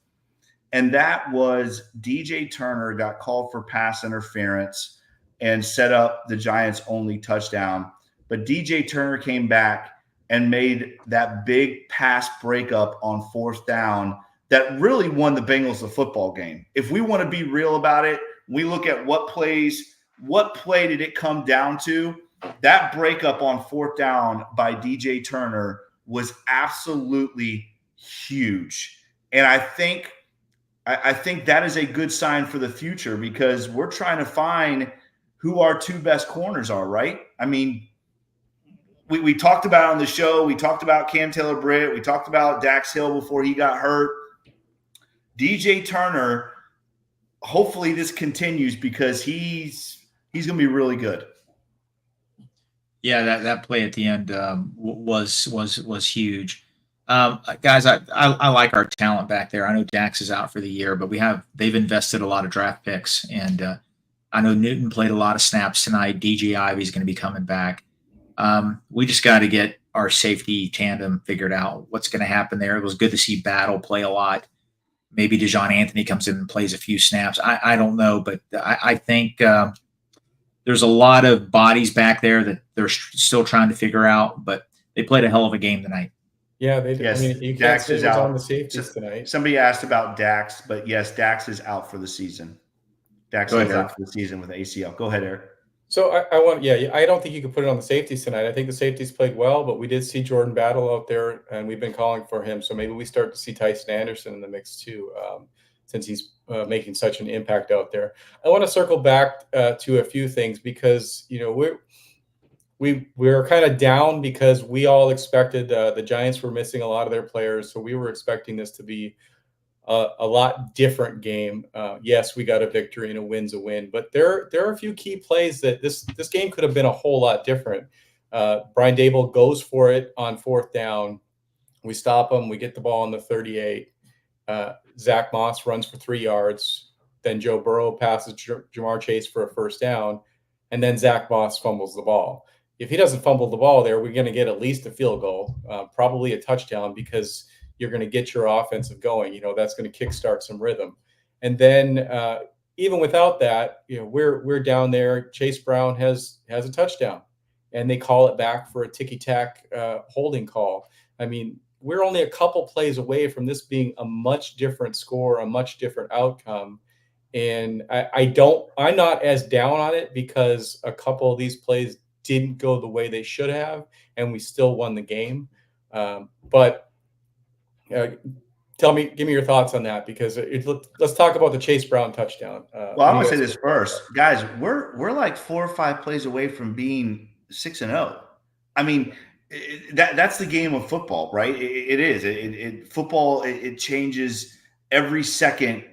and that was DJ Turner got called for pass interference and set up the Giants' only touchdown. But DJ Turner came back and made that big pass breakup on 4th down that really won the Bengals the football game. If we want to be real about it, we look at what play did it come down to? That breakup on 4th down by DJ Turner was absolutely huge. And I think that is a good sign for the future because we're trying to find who our 2 best corners are, right? I mean, we talked about on the show, we talked about Cam Taylor-Britt, we talked about Dax Hill before he got hurt. DJ Turner, hopefully this continues because he's going to be really good. Yeah, that play at the end was huge. Guys, I like our talent back there. I know Dax is out for the year, but they've invested a lot of draft picks, and I know Newton played a lot of snaps tonight. DJ Ivy's going to be coming back. We just got to get our safety tandem figured out. What's going to happen there? It was good to see Battle play a lot. Maybe DeJohn Anthony comes in and plays a few snaps. I don't know, but I think there's a lot of bodies back there that they're still trying to figure out. But they played a hell of a game tonight. Yeah, they did. I Yes, mean, you can't Dax say is it was on out. the So, safeties tonight. somebody asked about Dax, but yes, Dax is out for the season. Dax Go ahead, is Eric. out for the season with ACL. Go ahead, Eric. So I don't think you could put it on the safeties tonight. I think the safeties played well, but we did see Jordan Battle out there, and we've been calling for him. So maybe we start to see Tyson Anderson in the mix too, since he's making such an impact out there. I want to circle back to a few things because we're kind of down because we all expected the Giants were missing a lot of their players, so we were expecting this to be a lot different game. Yes, we got a victory and a win's a win, but there are a few key plays that this game could have been a whole lot different. Brian Dable goes for it on 4th down. We stop him. We get the ball on the 38. Zach Moss runs for 3 yards. Then Joe Burrow passes Jamar Chase for a 1st down, and then Zach Moss fumbles the ball. If he doesn't fumble the ball there, we're going to get at least a field goal, probably a touchdown, because you're going to get your offensive going. That's going to kickstart some rhythm. And then even without that, we're down there. Chase Brown has a touchdown, and they call it back for a ticky-tack holding call. I mean, we're only a couple plays away from this being a much different score, a much different outcome. And I'm not as down on it because a couple of these plays didn't go the way they should have, and we still won the game. But give me your thoughts on that, because let's talk about the Chase Brown touchdown. Well, I'm gonna say this first, guys. We're like 4 or 5 plays away from being 6-0. I mean, that's the game of football, right? It is. Football. It changes every second.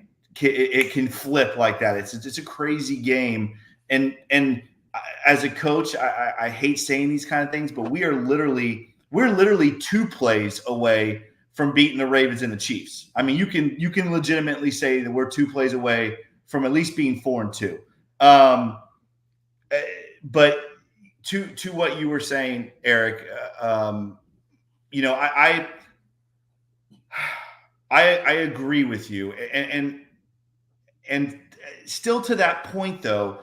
It can flip like that. It's a crazy game. And as a coach, I hate saying these kind of things, but we're literally 2 plays away from beating the Ravens and the Chiefs. I mean, you can legitimately say that we're 2 plays away from at least being 4-2. But to what you were saying, Eric, I agree with you, and still to that point though,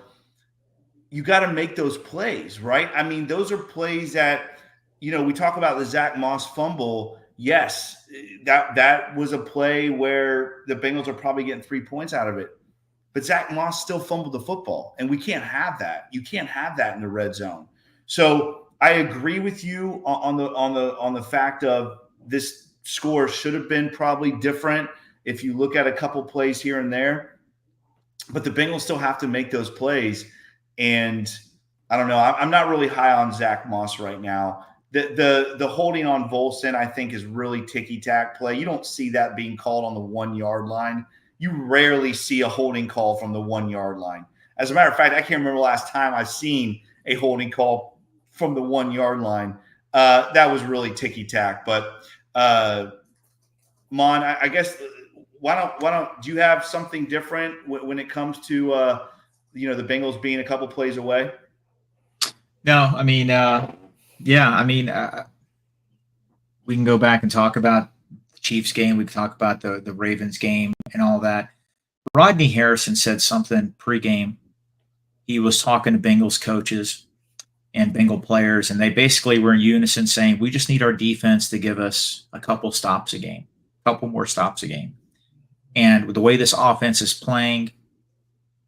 you got to make those plays, right? I mean, those are plays that, we talk about the Zach Moss fumble. Yes, that was a play where the Bengals are probably getting 3 points out of it. But Zach Moss still fumbled the football, and we can't have that. You can't have that in the red zone. So I agree with you on the fact of this score should have been probably different if you look at a couple plays here and there. But the Bengals still have to make those plays. And I don't know. I'm not really high on Zach Moss right now. The holding on Volson, I think, is really ticky-tack play. You don't see that being called on the 1-yard line. You rarely see a holding call from the 1-yard line. As a matter of fact, I can't remember the last time I've seen a holding call from the 1-yard line. That was really ticky-tack. But Mon, I guess why don't do you have something different when it comes to the Bengals being a couple plays away? No, I mean, we can go back and talk about the Chiefs game. We can talk about the Ravens game and all that. Rodney Harrison said something pregame. He was talking to Bengals coaches and Bengal players, and they basically were in unison saying, we just need our defense to give us a couple stops a game, a couple more stops a game. And with the way this offense is playing,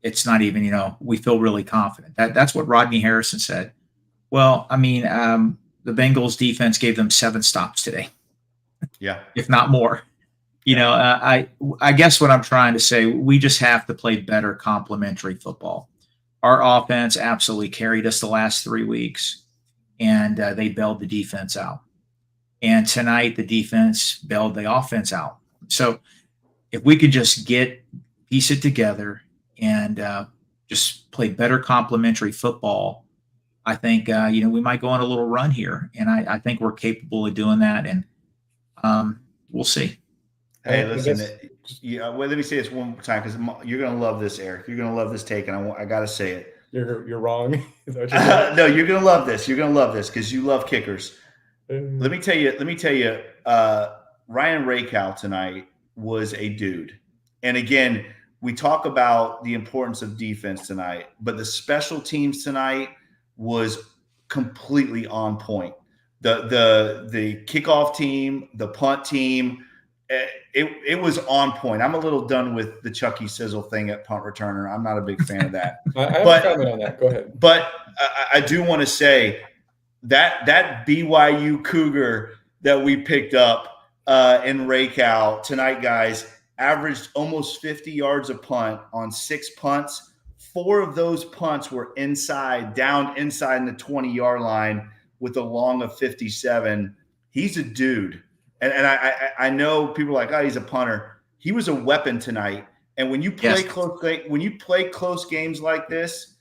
it's not even, we feel really confident. That's what Rodney Harrison said. Well, I mean, the Bengals defense gave them 7 stops today. Yeah. If not more. I guess what I'm trying to say, we just have to play better complementary football. Our offense absolutely carried us the last 3 weeks, and they bailed the defense out. And tonight, the defense bailed the offense out. So if we could just piece it together and just play better complementary football, I think, we might go on a little run here. And I think we're capable of doing that. And we'll see. Hey, listen, let me say this one more time, because you're going to love this, Eric. You're going to love this take, and I got to say it. You're wrong. No, you're going to love this. You're going to love this because you love kickers. Let me tell you, Ryan Rakow tonight was a dude. And again, we talk about the importance of defense tonight, but the special teams tonight was completely on point. the kickoff team, the punt team. It was on point. I'm a little done with the Chucky Sizzle thing at punt returner. I'm not a big fan of that. I have a comment on that. Go ahead. But I do want to say that BYU Cougar that we picked up in Raycal tonight, guys, averaged almost 50 yards a punt on 6 punts. 4 of those punts were down inside in the 20-yard line with a long of 57. He's a dude. And I know people are like, oh, he's a punter. He was a weapon tonight. And when you play close games like this,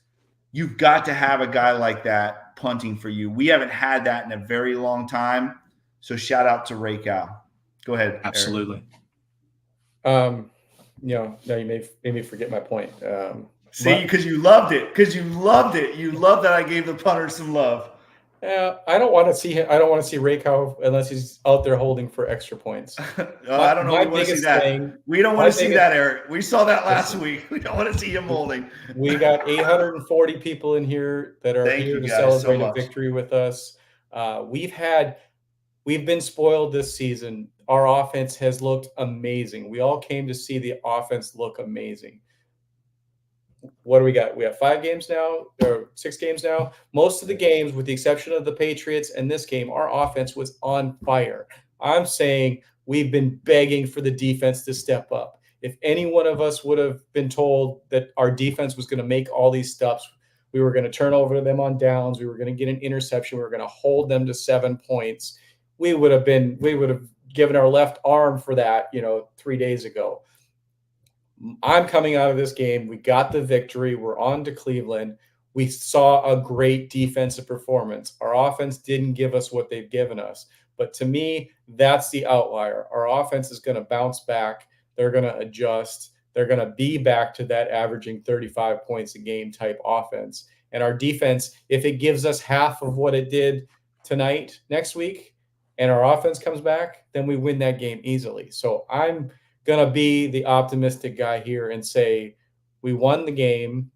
you've got to have a guy like that punting for you. We haven't had that in a very long time. So shout out to Raycal. Go ahead. Absolutely. Now you made me forget my point. See, because you loved it. You love that I gave the punter some love. Yeah, I don't want to see him. I don't want to see Raycal unless he's out there holding for extra points. I don't know. We want to see that. We don't want to see that, Eric. We saw that last week. We don't want to see him holding. We got 840 people in here that are here to celebrate a victory with us. We've been spoiled this season. Our offense has looked amazing. We all came to see the offense look amazing. What do we got? We have 5 games now, or 6 games now. Most of the games, with the exception of the Patriots and this game, our offense was on fire. I'm saying we've been begging for the defense to step up. If any one of us would have been told that our defense was going to make all these stops, we were going to turn over them on downs, we were going to get an interception, we were going to hold them to 7 points, we would have given our left arm for that, 3 days ago. I'm coming out of this game. We got the victory. We're on to Cleveland. We saw a great defensive performance. Our offense didn't give us what they've given us. But to me, that's the outlier. Our offense is going to bounce back. They're going to adjust. They're going to be back to that averaging 35 points a game type offense. And our defense, if it gives us half of what it did tonight, next week, and our offense comes back, then we win that game easily. So I'm going to be the optimistic guy here and say we won the game.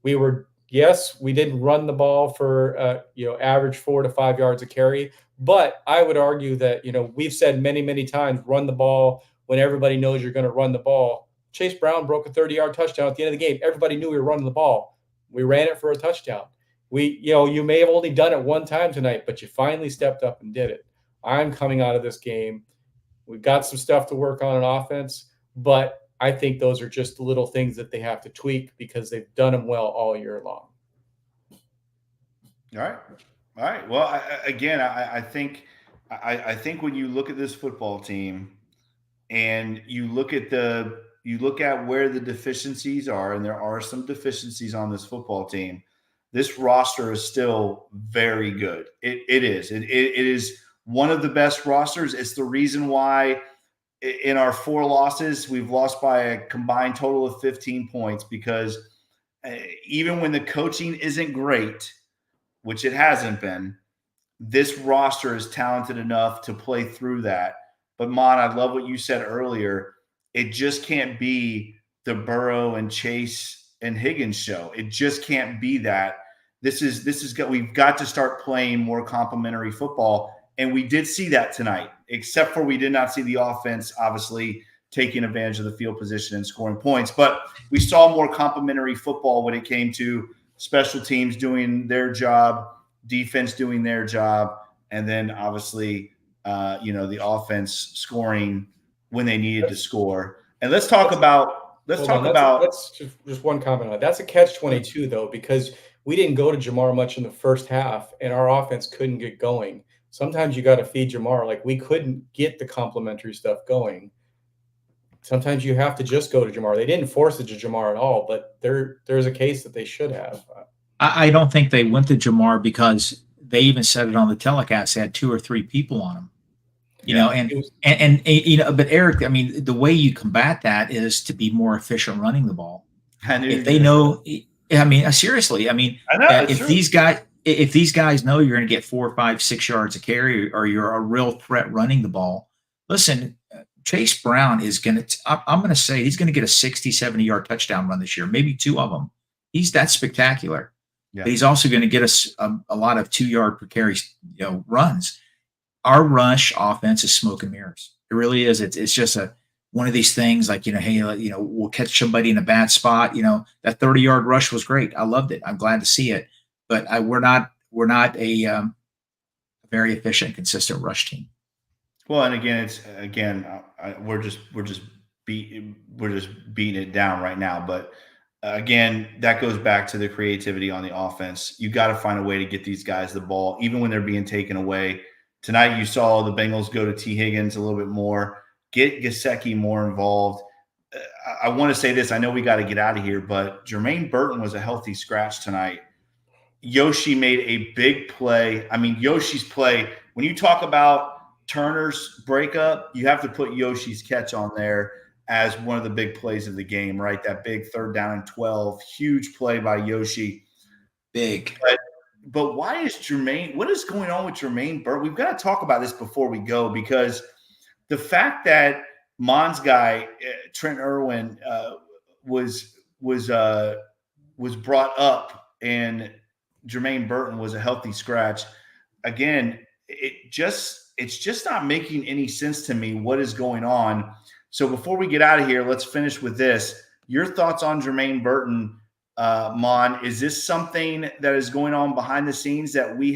We didn't run the ball for average 4 to 5 yards a carry, but I would argue that we've said many, many times, run the ball when everybody knows you're going to run the ball. Chase Brown broke a 30-yard touchdown at the end of the game. Everybody knew we were running the ball. We ran it for a touchdown. You may have only done it one time tonight, but you finally stepped up and did it. I'm coming out of this game. We've got some stuff to work on in offense, but I think those are just little things that they have to tweak because they've done them well all year long. All right. Well, I think when you look at this football team and you look at where the deficiencies are, and there are some deficiencies on this football team, this roster is still very good. It is one of the best rosters. It's the reason why in our 4 losses, we've lost by a combined total of 15 points because even when the coaching isn't great, which it hasn't been, this roster is talented enough to play through that. But, Mon, I love what you said earlier. It just can't be the Burrow and Chase and Higgins show. It just can't be that. We've got to start playing more complementary football. And we did see that tonight, except for we did not see the offense, obviously, taking advantage of the field position and scoring points. But we saw more complementary football when it came to special teams doing their job, defense doing their job, and then obviously, the offense scoring when they needed to score. And let's just one comment on that. That's a catch-22 though, because we didn't go to Jamar much in the first half, and our offense couldn't get going. Sometimes you got to feed Jamar. Like, we couldn't get the complimentary stuff going. Sometimes you have to just go to Jamar. They didn't force it to Jamar at all, but there's a case that they should have. I don't think they went to Jamar because they even said it on the telecast. They had 2 or 3 people on him. But Eric, I mean, the way you combat that is to be more efficient running the ball. If they know, I mean, seriously, I mean, if these guys know you're going to get 4, 5, 6 yards a carry, or you're a real threat running the ball, listen, Chase Brown is going to, I'm going to say he's going to get a 60, 70-yard touchdown run this year, maybe 2 of them. He's that spectacular. Yeah. But he's also going to get us a lot of 2-yard per carry, runs. our rush offense is smoke and mirrors. It really is. It's just one of these things like, hey, we'll catch somebody in a bad spot. That 30-yard rush was great. I loved it. I'm glad to see it. But we're not a very efficient, consistent rush team. Well, and we're just beating it down right now. But again, that goes back to the creativity on the offense. You got to find a way to get these guys the ball, even when they're being taken away. Tonight, you saw the Bengals go to T. Higgins a little bit more, get Gesicki more involved. I want to say this. I know we got to get out of here, but Jermaine Burton was a healthy scratch tonight. Yoshi made a big play. I mean, Yoshi's play, when you talk about Turner's breakup, you have to put Yoshi's catch on there as one of the big plays of the game, right? That big 3rd down and 12, huge play by Yoshi. Big. But why is what is going on with Jermaine Burton? We've got to talk about this before we go, because the fact that Mon's guy, Trent Irwin, was brought up and Jermaine Burton was a healthy scratch. Again, it's just not making any sense to me what is going on. So before we get out of here, let's finish with this. Your thoughts on Jermaine Burton, Mon? Is this something that is going on behind the scenes that we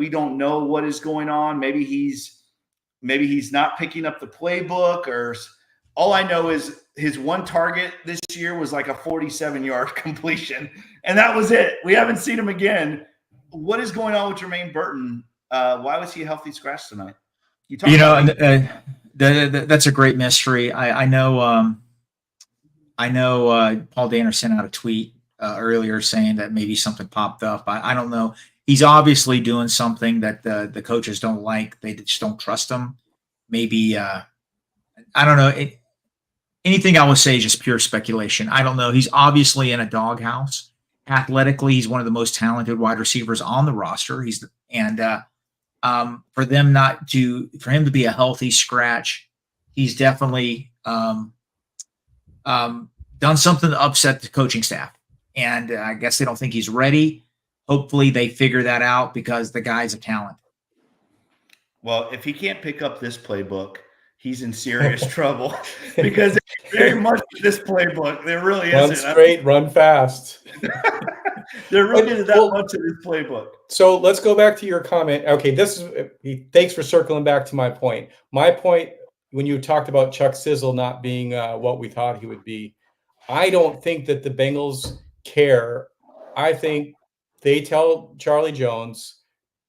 don't know what is going on? Maybe he's not picking up the playbook, or all I know is his one target this year was like a 47-yard completion, and that was it. We haven't seen him again. What is going on with Jermaine Burton? Why was he a healthy scratch tonight? That's a great mystery. I know Paul Danner sent out a tweet earlier saying that maybe something popped up. I don't know. He's obviously doing something that the coaches don't like. They just don't trust him. Maybe I don't know. Anything I would say is just pure speculation. I don't know. He's obviously in a doghouse. Athletically, he's one of the most talented wide receivers on the roster. For him to be a healthy scratch, he's definitely done something to upset the coaching staff. And I guess they don't think he's ready. Hopefully they figure that out, because the guy's a talent. Well, if he can't pick up this playbook, he's in serious trouble, because it's very much this playbook. There really isn't. Run straight, run fast. There really isn't that much of this playbook. So let's go back to your comment. Okay, thanks for circling back to my point. My point, when you talked about Chuck Sizzle not being what we thought he would be, I don't think that the Bengals care. I think they tell Charlie Jones,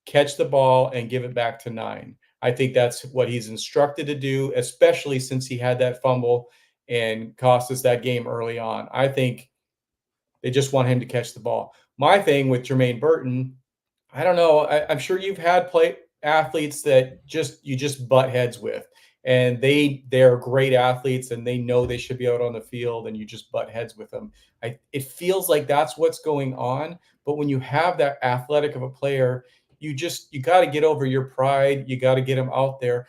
catch the ball and give it back to 9. I think that's what he's instructed to do, especially since he had that fumble and cost us that game early on. I think they just want him to catch the ball. My thing with Jermaine Burton, I don't know. I'm sure you've had athletes that you just butt heads with, and they're great athletes and they know they should be out on the field, and you just butt heads with them. It feels like that's what's going on. But when you have that athletic of a player, you got to get over your pride. You got to get him out there,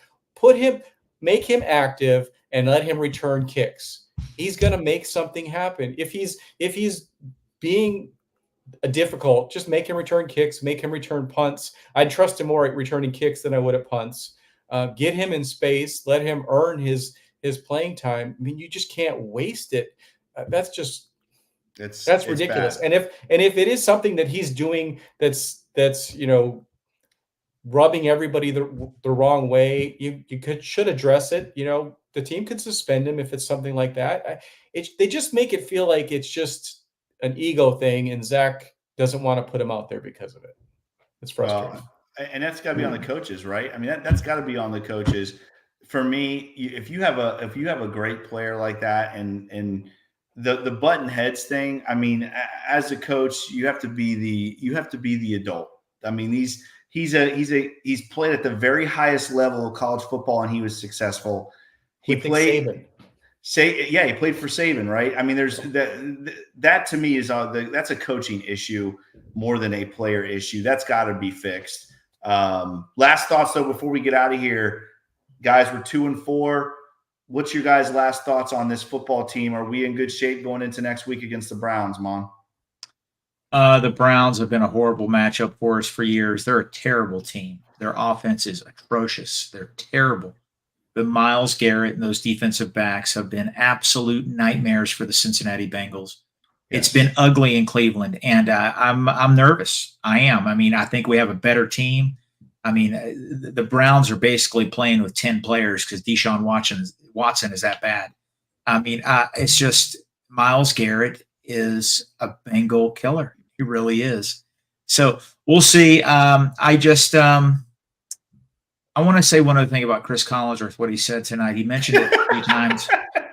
make him active, and let him return kicks. He's going to make something happen. If he's being difficult, just make him return kicks, make him return punts. I'd trust him more at returning kicks than I would at punts. Get him in space, let him earn his playing time. I mean, you just can't waste it. That's ridiculous. Bad. And if it is something that he's doing that's rubbing everybody the wrong way, you should address it. The team could suspend him if it's something like that. They just make it feel like it's just an ego thing, and Zach doesn't want to put him out there because of it. It's frustrating. Well, and that's got to be on the coaches, right? I mean, that's got to be on the coaches. For me, if you have a great player like that, and the button heads thing, I mean, as a coach, you have to be the adult. I mean, he's played at the very highest level of college football, and he was successful. He played Saban. He played for Saban, right? I mean, there's that to me is that's a coaching issue more than a player issue. That's got to be fixed. Last thoughts though, before we get out of here, guys, we're 2-4. What's your guys' last thoughts on this football team? Are we in good shape going into next week against the Browns, Mom? The Browns have been a horrible matchup for us for years. They're a terrible team. Their offense is atrocious. They're terrible. But Myles Garrett and those defensive backs have been absolute nightmares for the Cincinnati Bengals. It's been ugly in Cleveland, and I'm nervous. I am. I mean, I think we have a better team. I mean, the Browns are basically playing with 10 players because Deshaun Watson is that bad. I mean, it's just Myles Garrett is a Bengal killer. He really is. So we'll see. I want to say one other thing about Chris Collinsworth, what he said tonight. He mentioned it 3 times.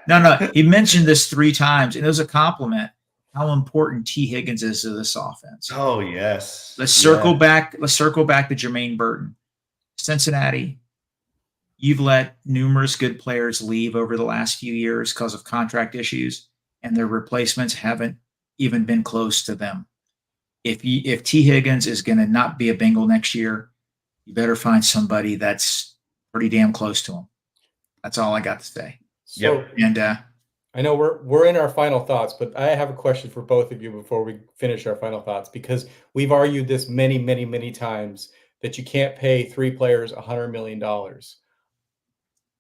No, he mentioned this 3 times, and it was a compliment how important T. Higgins is to this offense. Oh, yes. Let's circle back. Let's circle back to Jermaine Burton. Cincinnati, you've let numerous good players leave over the last few years because of contract issues, and their replacements haven't even been close to them. If T. Higgins is going to not be a Bengal next year, you better find somebody that's pretty damn close to him. That's all I got to say. So, and I know we're in our final thoughts, but I have a question for both of you before we finish our final thoughts, because we've argued this many, many, many times that you can't pay 3 players $100 million.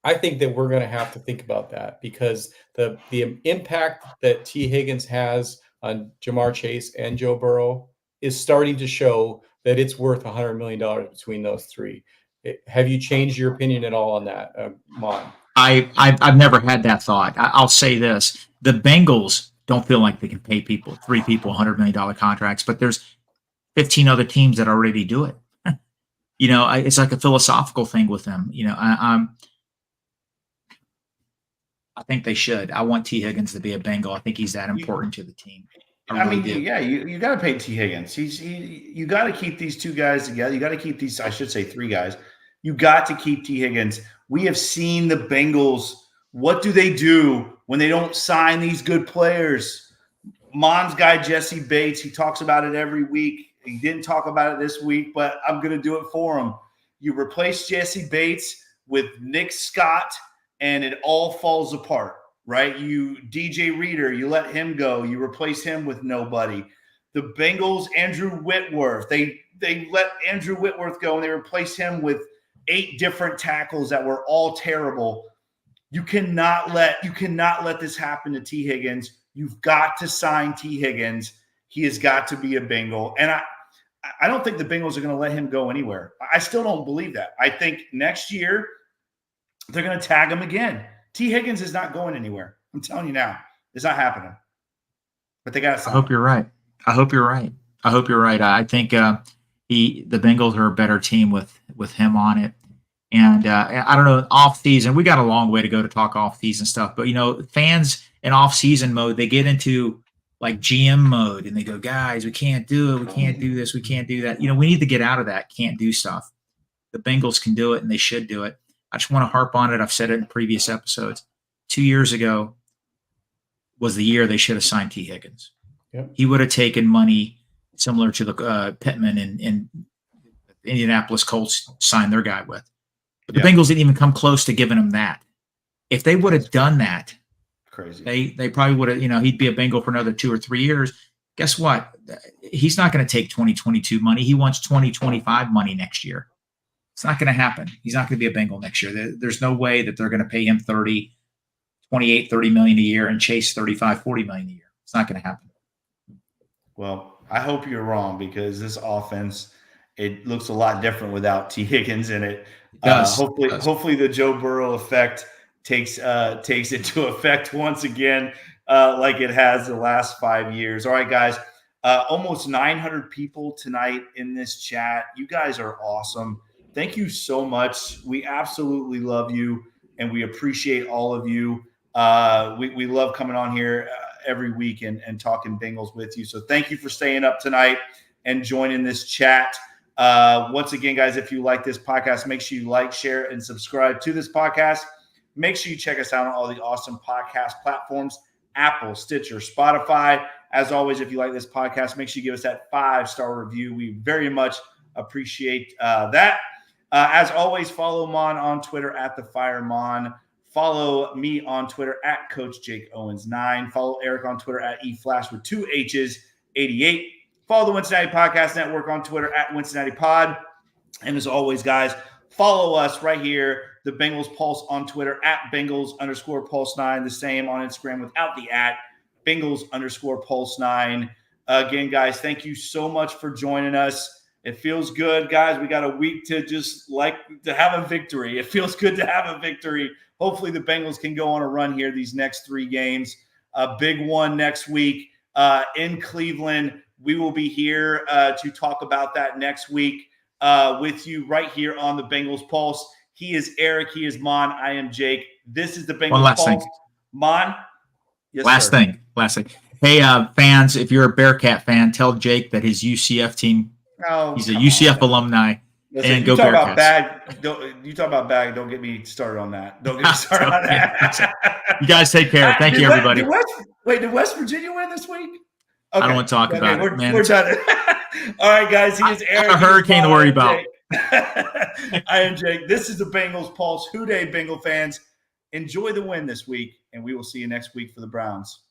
I think that we're going to have to think about that, because the impact that T. Higgins has on Jamar Chase and Joe Burrow is starting to show that it's worth $100 million between those 3. Have you changed your opinion at all on that, Mon? I've never had that thought. I'll say this: the Bengals don't feel like they can pay 3 people $100 million contracts, but there's 15 other teams that already do it. It's like a philosophical thing with them. I think they should. I want T. Higgins to be a Bengal. I think he's that important to the team. You got to pay T. Higgins. You got to keep these 2 guys together. You got to keep these, I should say 3 guys. You got to keep T. Higgins. We have seen the Bengals. What do they do when they don't sign these good players? Mon's guy, Jesse Bates, he talks about it every week. He didn't talk about it this week, but I'm going to do it for him. You replace Jesse Bates with Nick Scott, and it all falls apart, right? You DJ Reader, you let him go. You replace him with nobody. The Bengals, Andrew Whitworth, they let Andrew Whitworth go, and they replaced him with 8 different tackles that were all terrible. You cannot let this happen to T. Higgins. You've got to sign T. Higgins. He has got to be a Bengal. And I don't think the Bengals are going to let him go anywhere. I still don't believe that. I think next year they're going to tag him again. T. Higgins is not going anywhere. I'm telling you now. It's not happening. But they got to sign. I hope you're right. I think the Bengals are a better team with him on it. And I don't know, off season, we got a long way to go to talk off season stuff. But fans in off season mode, they get into like GM mode, and they go, guys, we can't do it. We can't do this. We can't do that. We need to get out of that can't do stuff. The Bengals can do it, and they should do it. I just want to harp on it. I've said it in previous episodes. 2 years ago was the year they should have signed T. Higgins. Yep. He would have taken money similar to the Pittman and Indianapolis Colts signed their guy with. But the Bengals didn't even come close to giving him that. If they would have done that, crazy. They probably would have, he'd be a Bengal for another 2 or 3 years. Guess what? He's not going to take 2022 money. He wants 2025 money next year. It's not going to happen. He's not going to be a Bengal next year. There's no way that they're going to pay him 30 million a year and Chase 35, 40 million a year. It's not going to happen. Well, I hope you're wrong, because this offense, it looks a lot different without T. Higgins in it. Hopefully the Joe Burrow effect takes into effect once again, like it has the last 5 years. All right, guys, almost 900 people tonight in this chat. You guys are awesome. Thank you so much. We absolutely love you, and we appreciate all of you. We love coming on here every week and talking Bengals with you. So thank you for staying up tonight and joining this chat. Once again, guys, if you like this podcast, make sure you like, share, and subscribe to this podcast. Make sure you check us out on all the awesome podcast platforms, Apple, Stitcher, Spotify. As always, if you like this podcast, make sure you give us that 5-star review. We very much appreciate that. As always, follow Mon on Twitter at @TheFireMon. Follow me on Twitter at Coach Jake Owens 9. Follow Eric on Twitter at eFlash with 2 H's 88. Follow the Cincinnati Podcast Network on Twitter at Cincinnati Pod. And as always, guys, follow us right here, the Bengals Pulse on Twitter at Bengals_Pulse9. The same on Instagram without the at Bengals_Pulse9. Again, guys, thank you so much for joining us. It feels good, guys. We got a week to to have a victory. It feels good to have a victory. Hopefully the Bengals can go on a run here these next 3 games. A big one next week in Cleveland. We will be here to talk about that next week with you right here on the Bengals Pulse. He is Eric. He is Mon. I am Jake. This is the Bengals last Pulse. thing. Mon? Yes, Last thing. Hey, fans, if you're a Bearcat fan, tell Jake that his UCF team, he's a UCF alumni. Listen, and go Bearcats. You talk about bad. Don't get me started on that. Don't get me started on that. You guys take care. Thank you, everybody. Did West Virginia win this week? Okay. I don't want to talk about it, man. We're done. All right, guys. He is Eric. A hurricane to worry about. I am Jake. This is the Bengals Pulse. Hoo day, Bengal fans. Enjoy the win this week, and we will see you next week for the Browns.